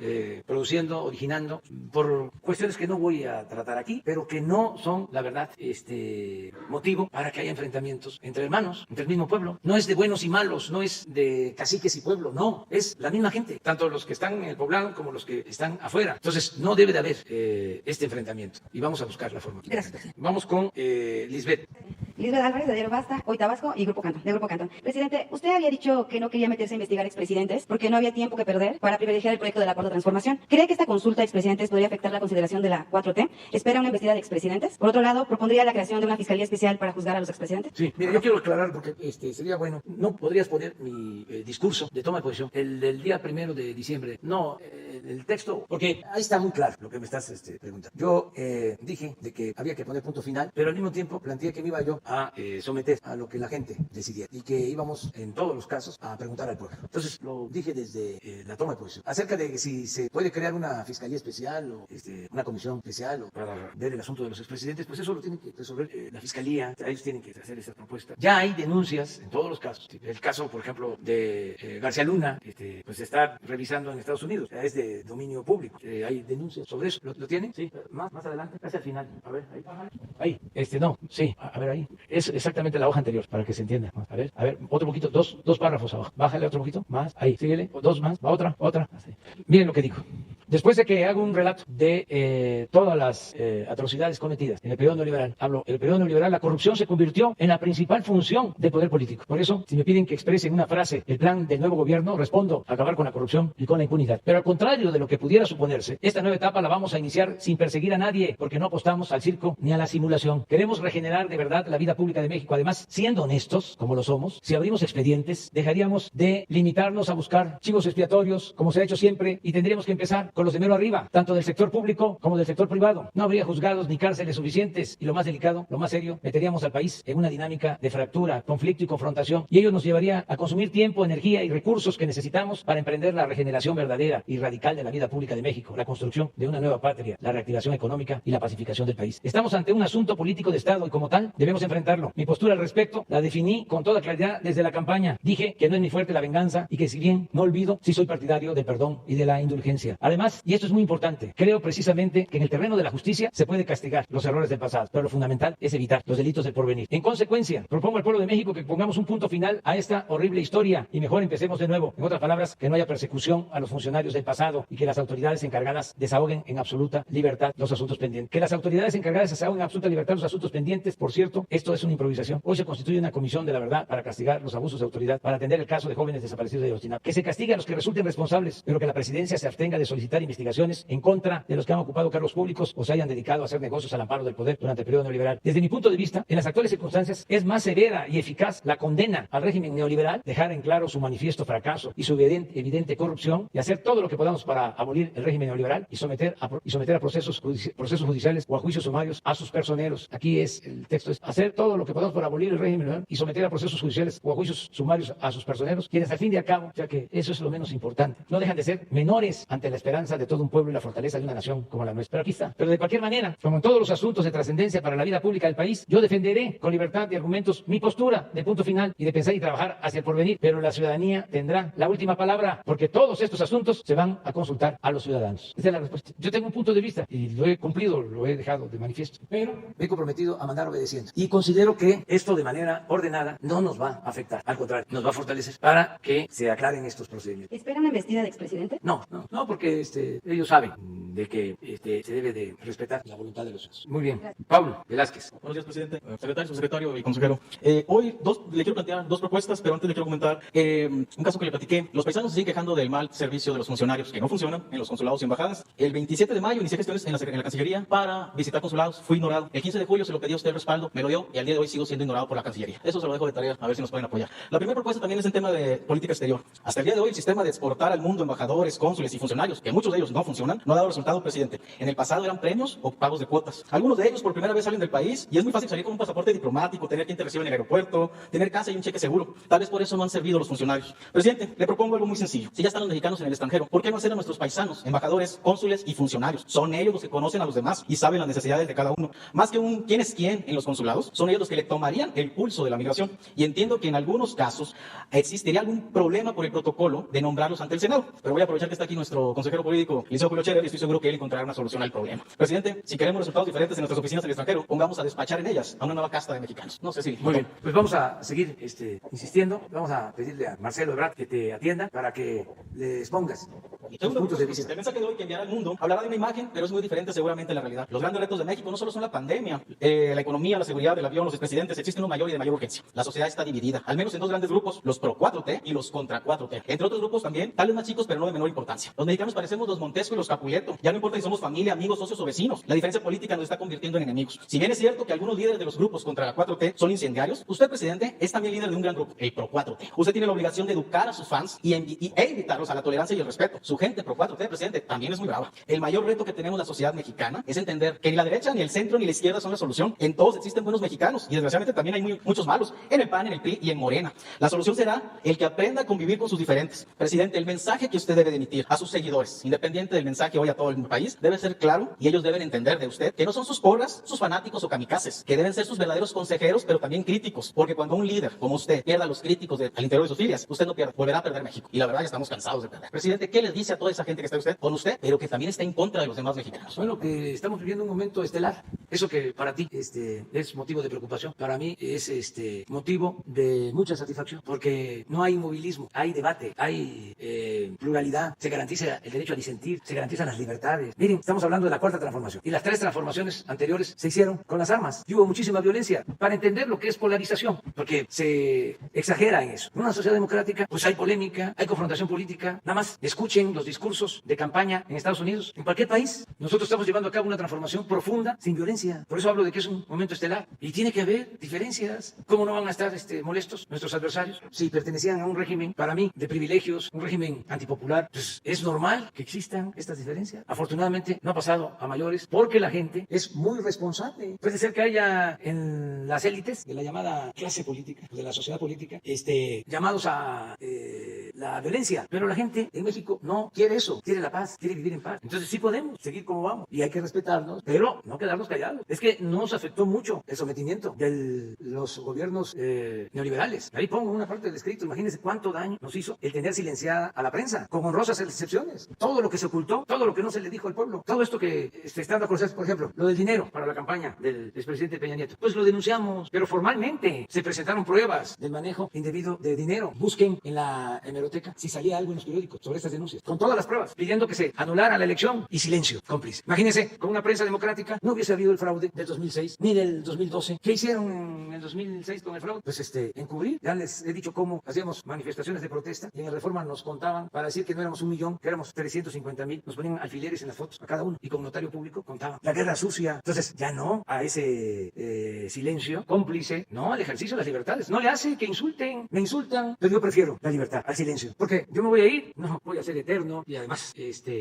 produciendo, originando, por cuestiones que no voy a tratar aquí, pero que no son, la verdad, motivo para que haya enfrentamientos entre hermanos, entre el mismo pueblo. No es de buenos y malos, no es de caciques y pueblo, no, es la misma gente, tanto los que están en el poblado como los que están afuera. Entonces, no debe de haber este enfrentamiento, y vamos a buscar la forma. Gracias, presidente. Vamos con Lisbeth. Lisbeth Álvarez, de Diario Basta, Hoy Tabasco y Grupo Cantón. Presidente, usted había dicho que no quería meterse a investigar expresidentes porque no había tiempo que perder para privilegiar el proyecto de la Cuarta Transformación. ¿Cree que esta consulta a expresidentes podría afectar la consideración de la 4T? ¿Espera una investigación de expresidentes? Por otro lado, ¿propondría la creación de una fiscalía especial para juzgar a los expresidentes? Sí, mira, yo quiero aclarar, porque sería bueno, no podrías poner mi discurso de toma de posición, el del día 1 de diciembre, no, el texto, porque ahí está muy claro lo que me estás preguntando. Yo dije de que había que poner punto final, pero al mismo tiempo planteé que me iba yo a someter a lo que la gente decidiera, y que íbamos en todos los casos a preguntar al pueblo. Entonces lo dije desde la toma de posición. Acerca de si se puede crear una fiscalía especial o una comisión especial o para ver el asunto de los expresidentes, pues eso lo tiene que resolver la fiscalía. Ellos tienen que hacer esa propuesta. Ya hay denuncias en todos los casos. El caso, por ejemplo, de García Luna, pues se está revisando en Estados Unidos. Es de dominio público. Hay denuncias sobre eso. ¿Lo tienen? Sí. Más adelante, casi al final. A ver, ahí. No, sí. A ver, ahí. Es exactamente la hoja anterior, para que se entienda. A ver, otro poquito, dos párrafos abajo. Bájale otro poquito, más, ahí, síguele, dos más, va otra, así. Miren lo que digo. Después de que hago un relato de todas las atrocidades cometidas en el periodo neoliberal, el periodo neoliberal, la corrupción se convirtió en la principal función del poder político. Por eso, si me piden que exprese en una frase el plan del nuevo gobierno, respondo: acabar con la corrupción y con la impunidad. Pero al contrario de lo que pudiera suponerse, esta nueva etapa la vamos a iniciar sin perseguir a nadie, porque no apostamos al circo ni a la simulación. Queremos regenerar de verdad la vida pública de México. Además, siendo honestos, como lo somos, si abrimos expedientes, dejaríamos de limitarnos a buscar chivos expiatorios, como se ha hecho siempre, y tendríamos que empezar con los de mero arriba, tanto del sector sector público como del sector privado. No habría juzgados ni cárceles suficientes y lo más delicado, lo más serio, meteríamos al país en una dinámica de fractura, conflicto y confrontación, y ello nos llevaría a consumir tiempo, energía y recursos que necesitamos para emprender la regeneración verdadera y radical de la vida pública de México, la construcción de una nueva patria, la reactivación económica y la pacificación del país. Estamos ante un asunto político de Estado y como tal debemos enfrentarlo. Mi postura al respecto la definí con toda claridad desde la campaña. Dije que no es mi fuerte la venganza y que si bien no olvido, sí soy partidario del perdón y de la indulgencia. Además, y esto es muy importante, creo precisamente que en el terreno de la justicia se puede castigar los errores del pasado, pero lo fundamental es evitar los delitos del porvenir. En consecuencia, propongo al pueblo de México que pongamos un punto final a esta horrible historia y mejor empecemos de nuevo. En otras palabras, que no haya persecución a los funcionarios del pasado y que las autoridades encargadas desahoguen en absoluta libertad los asuntos pendientes. Que las autoridades encargadas desahoguen en absoluta libertad los asuntos pendientes. Por cierto, esto es una improvisación. Hoy se constituye una comisión de la verdad para castigar los abusos de autoridad, para atender el caso de jóvenes desaparecidos de Ayotzinapa. Que se castigue a los que resulten responsables, pero que la presidencia se abstenga de solicitar investigaciones en contra de los que han ocupado cargos públicos o se hayan dedicado a hacer negocios al amparo del poder durante el periodo neoliberal. Desde mi punto de vista, en las actuales circunstancias es más severa y eficaz la condena al régimen neoliberal, dejar en claro su manifiesto fracaso y su evidente corrupción y hacer todo lo que podamos para abolir el régimen neoliberal y someter a procesos judiciales o a juicios sumarios a sus personeros. Aquí es el texto, es hacer todo lo que podamos para abolir el régimen neoliberal y someter a procesos judiciales o a juicios sumarios a sus personeros, quienes al fin y al cabo, ya que eso es lo menos importante, no dejan de ser menores ante la esperanza de todo un pueblo y la fortaleza de una nación como la nuestra. Pero aquí está. Pero de cualquier manera, como en todos los asuntos de trascendencia para la vida pública del país, yo defenderé con libertad de argumentos mi postura de punto final y de pensar y trabajar hacia el porvenir, pero la ciudadanía tendrá la última palabra, porque todos estos asuntos se van a consultar a los ciudadanos. Esa es la respuesta. Yo tengo un punto de vista y lo he cumplido, lo he dejado de manifiesto, pero me he comprometido a mandar obedeciendo. Y considero que esto de manera ordenada no nos va a afectar, al contrario, nos va a fortalecer para que se aclaren estos procedimientos. ¿Espera una embestida de expresidente? No, porque ellos saben de que se debe de respetar la voluntad de los ciudadanos. Muy bien. Pablo Velázquez. Buenos días, presidente, secretario, subsecretario y consejero. Hoy le quiero plantear dos propuestas, pero antes le quiero comentar un caso que le platiqué. Los paisanos se siguen quejando del mal servicio de los funcionarios que no funcionan en los consulados y embajadas. El 27 de mayo inicié gestiones en la Cancillería para visitar consulados. Fui ignorado. El 15 de julio se lo pedí a usted el respaldo, me lo dio y al día de hoy sigo siendo ignorado por la Cancillería. Eso se lo dejo de tarea, a ver si nos pueden apoyar. La primera propuesta también es en tema de política exterior. Hasta el día de hoy el sistema de exportar al mundo embajadores, cónsules y funcionarios, que muchos de ellos no funcionan, no ha dado resultado, presidente. En el pasado eran premios o pagos de cuotas. Algunos de ellos por primera vez salen del país y es muy fácil salir con un pasaporte diplomático, tener quien te reciba en el aeropuerto, tener casa y un cheque seguro. Tal vez por eso no han servido los funcionarios. Presidente, le propongo algo muy sencillo. Si ya están los mexicanos en el extranjero, ¿por qué no hacer a nuestros paisanos, embajadores, cónsules y funcionarios? Son ellos los que conocen a los demás y saben las necesidades de cada uno. Más que un quién es quién en los consulados, son ellos los que le tomarían el pulso de la migración. Y entiendo que en algunos casos existiría algún problema por el protocolo de nombrarlos ante el Senado. Pero voy a aprovechar que está aquí nuestro consejero político, licenciado Julio Scherer, y estoy seguro que él encontrará una solución al problema. Presidente, si queremos resultados diferentes en nuestras oficinas en el extranjero, pongamos a despachar en ellas a una nueva casta de mexicanos. No sé si... Muy bien, pues vamos a seguir insistiendo. Vamos a pedirle a Marcelo Ebrard que te atienda para que le expongas tus puntos de vista. El mensaje de hoy que enviará al mundo hablará de una imagen, pero es muy diferente seguramente en la realidad. Los grandes retos de México no solo son la pandemia, la economía, la seguridad, el avión, los expresidentes, existe uno mayor y de mayor urgencia. La sociedad está dividida, al menos en dos grandes grupos, los pro 4T y los contra 4T. Entre otros grupos también, tal vez más chicos, pero no de menor importancia. Los mexicanos parecemos los Montesco y los Capuleto. Ya no importa si somos familia, amigos, socios o vecinos. La diferencia política nos está convirtiendo en enemigos. Si bien es cierto que algunos líderes de los grupos contra la 4T son incendiarios, usted, presidente, es también líder de un gran grupo, el pro 4T. Usted tiene la obligación de educar a sus fans e invitarlos a la tolerancia y el respeto. Su gente pro 4T, presidente, también es muy brava. El mayor reto que tenemos la sociedad mexicana es entender que ni la derecha, ni el centro, ni la izquierda son la solución. En todos existen buenos mexicanos y desgraciadamente también hay muchos malos, en el PAN, en el PRI y en Morena. La solución será el que aprenda a convivir con sus diferentes. Presidente, el mensaje que usted debe de emitir a sus seguidores, independiente del mensaje hoy a todo el país, debe ser claro y ellos deben entender de usted que no son sus porras, sus fanáticos o kamikazes, que deben ser sus verdaderos consejeros, pero también críticos, porque cuando un líder como usted pierda a los críticos al interior de sus filas, usted no pierde, volverá a perder México. Y la verdad ya estamos cansados de perder. Presidente, ¿qué les dice a toda esa gente que está con usted, pero que también está en contra de los demás mexicanos? Bueno, que estamos viviendo un momento estelar. Eso que para ti es motivo de preocupación, para mí es motivo de mucha satisfacción, porque no hay inmovilismo, hay debate, hay pluralidad, se garantiza el derecho a disentir, se garantizan las libertades. Miren, estamos hablando de la cuarta transformación y las tres transformaciones anteriores se hicieron con las armas y hubo muchísima violencia para entender lo que es polarización, porque se exagera en eso. En una sociedad democrática pues hay polémica, hay confrontación política, nada más escuchen los discursos de campaña en Estados Unidos, en cualquier país. Nosotros estamos llevando a cabo una transformación profunda, sin violencia. Por eso hablo de que es un momento estelar. Y tiene que haber diferencias. ¿Cómo no van a estar molestos nuestros adversarios si pertenecían a un régimen, para mí, de privilegios, un régimen antipopular? Pues es normal que existan estas diferencias. Afortunadamente no ha pasado a mayores porque la gente es muy responsable. Puede ser que haya en las élites de la llamada clase política, de la sociedad política, llamados a la violencia, pero la gente en México no quiere eso, quiere la paz, quiere vivir en paz. Entonces sí podemos seguir como vamos y hay que respetarnos, pero no quedarnos callados. Es que nos afectó mucho el sometimiento de los gobiernos neoliberales. Ahí pongo una parte del escrito. Imagínense cuánto daño nos hizo el tener silenciada a la prensa, con honrosas excepciones. Todo lo que se ocultó, todo lo que no se le dijo al pueblo, todo esto que se está dando a conocer, por ejemplo, lo del dinero para la campaña del expresidente Peña Nieto, pues lo denunciamos, pero formalmente se presentaron pruebas del manejo indebido de dinero. Busquen en la hemeroteca si salía algo en los periódicos sobre estas denuncias, con todas las pruebas, pidiendo que se anulara la elección y silencio cómplice. Imagínense, con una prensa democrática no hubiese habido el fraude del 2006 ni del 2012. ¿Qué hicieron en el 2006 con el fraude? Pues encubrir. Ya les he dicho cómo hacíamos manifestaciones de protesta y en la Reforma nos contaban para decir que no éramos 1 millón, que éramos 350,000. Nos ponían alfileres en las fotos a cada uno y con notario público contaban. La guerra sucia. Entonces ya no a ese silencio cómplice, no al ejercicio de las libertades. No le hace que insulten, me insultan, pero yo prefiero la libertad al silencio. Porque yo me voy a ir, no voy a ser eterno y además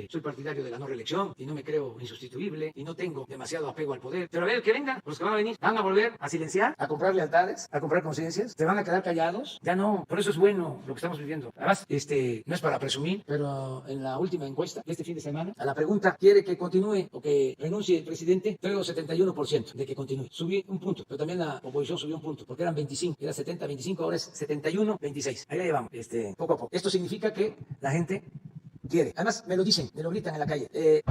soy partidario de la no reelección y no me creo insustituible y no tengo demasiado apego al poder. Pero a ver, que vengan, los que van a venir, van a volver a silenciar, a comprar lealtades, a comprar conciencias, se van a quedar callados. Ya no, por eso es bueno lo que estamos viviendo. Además, no es para presumir, pero en la última encuesta de este fin de semana, a la pregunta, ¿quiere que continúe o que renuncie el presidente? Creo 71% de que continúe. Subí un punto, pero también la oposición subió un punto, porque eran 25, era 70-25, ahora es 71-26. Ahí la llevamos, poco a poco. Esto significa que la gente quiere. Además, me lo dicen, me lo gritan en la calle.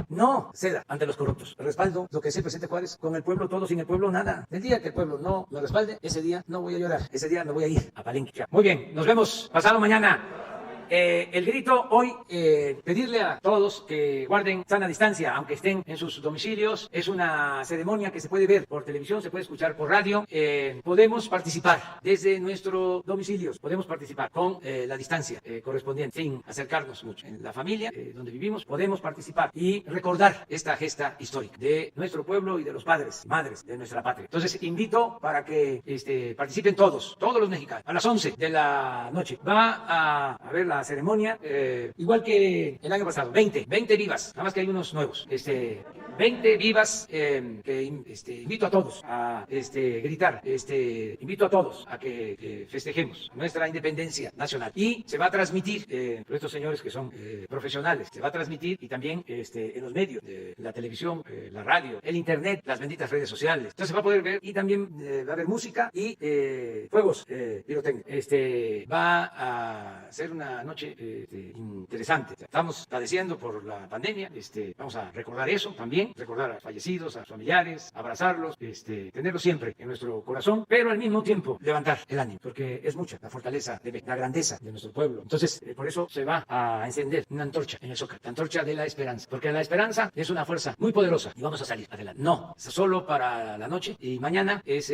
No ceda ante los corruptos. Respaldo lo que es el presidente Juárez. Con el pueblo todo, sin el pueblo nada. El día que el pueblo no me respalde, ese día no voy a llorar. Ese día me voy a ir a Palenque. Muy bien, nos vemos pasado mañana. El grito hoy, pedirle a todos que guarden sana distancia, aunque estén en sus domicilios. Es una ceremonia que se puede ver por televisión, se puede escuchar por radio. Podemos participar desde nuestros domicilios, podemos participar con la distancia correspondiente, sin acercarnos mucho. En la familia donde vivimos podemos participar y recordar esta gesta histórica de nuestro pueblo y de los padres y madres de nuestra patria. Entonces invito para que participen todos los mexicanos. A las 11 de la noche va a haber la ceremonia, igual que el año pasado, 20 vivas, nada más que hay unos nuevos, 20 vivas, que invito a todos a gritar, invito a todos a que festejemos nuestra independencia nacional y se va a transmitir, por estos señores que son profesionales, se va a transmitir y también en los medios, la televisión, la radio, el internet, las benditas redes sociales. Entonces se va a poder ver y también va a haber música y fuegos pirotécnicos. Va a ser una noche interesante. Estamos padeciendo por la pandemia, vamos a recordar eso también, recordar a fallecidos, a familiares, abrazarlos, tenerlos siempre en nuestro corazón, pero al mismo tiempo levantar el ánimo, porque es mucha la fortaleza, la grandeza de nuestro pueblo. Entonces, por eso se va a encender una antorcha en el Zócalo, la antorcha de la esperanza, porque la esperanza es una fuerza muy poderosa y vamos a salir adelante. No, solo para la noche y mañana es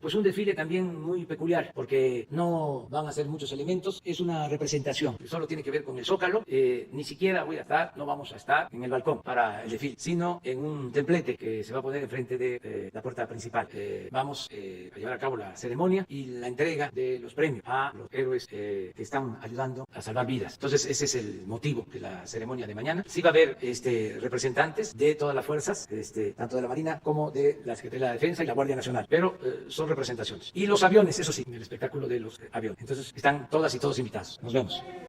pues un desfile también muy peculiar, porque no van a ser muchos elementos, es una representación, solo tiene que ver con el Zócalo, ni siquiera voy a estar, no vamos a estar en el balcón para el desfile, sino en un templete que se va a poner enfrente de la puerta principal. Vamos a llevar a cabo la ceremonia y la entrega de los premios a los héroes que están ayudando a salvar vidas. Entonces ese es el motivo de la ceremonia de mañana. Sí va a haber representantes de todas las fuerzas, tanto de la Marina como de la Secretaría de la Defensa y la Guardia Nacional, pero son representaciones. Y los aviones, eso sí, el espectáculo de los aviones. Entonces están todas y todos invitados. Nos vemos.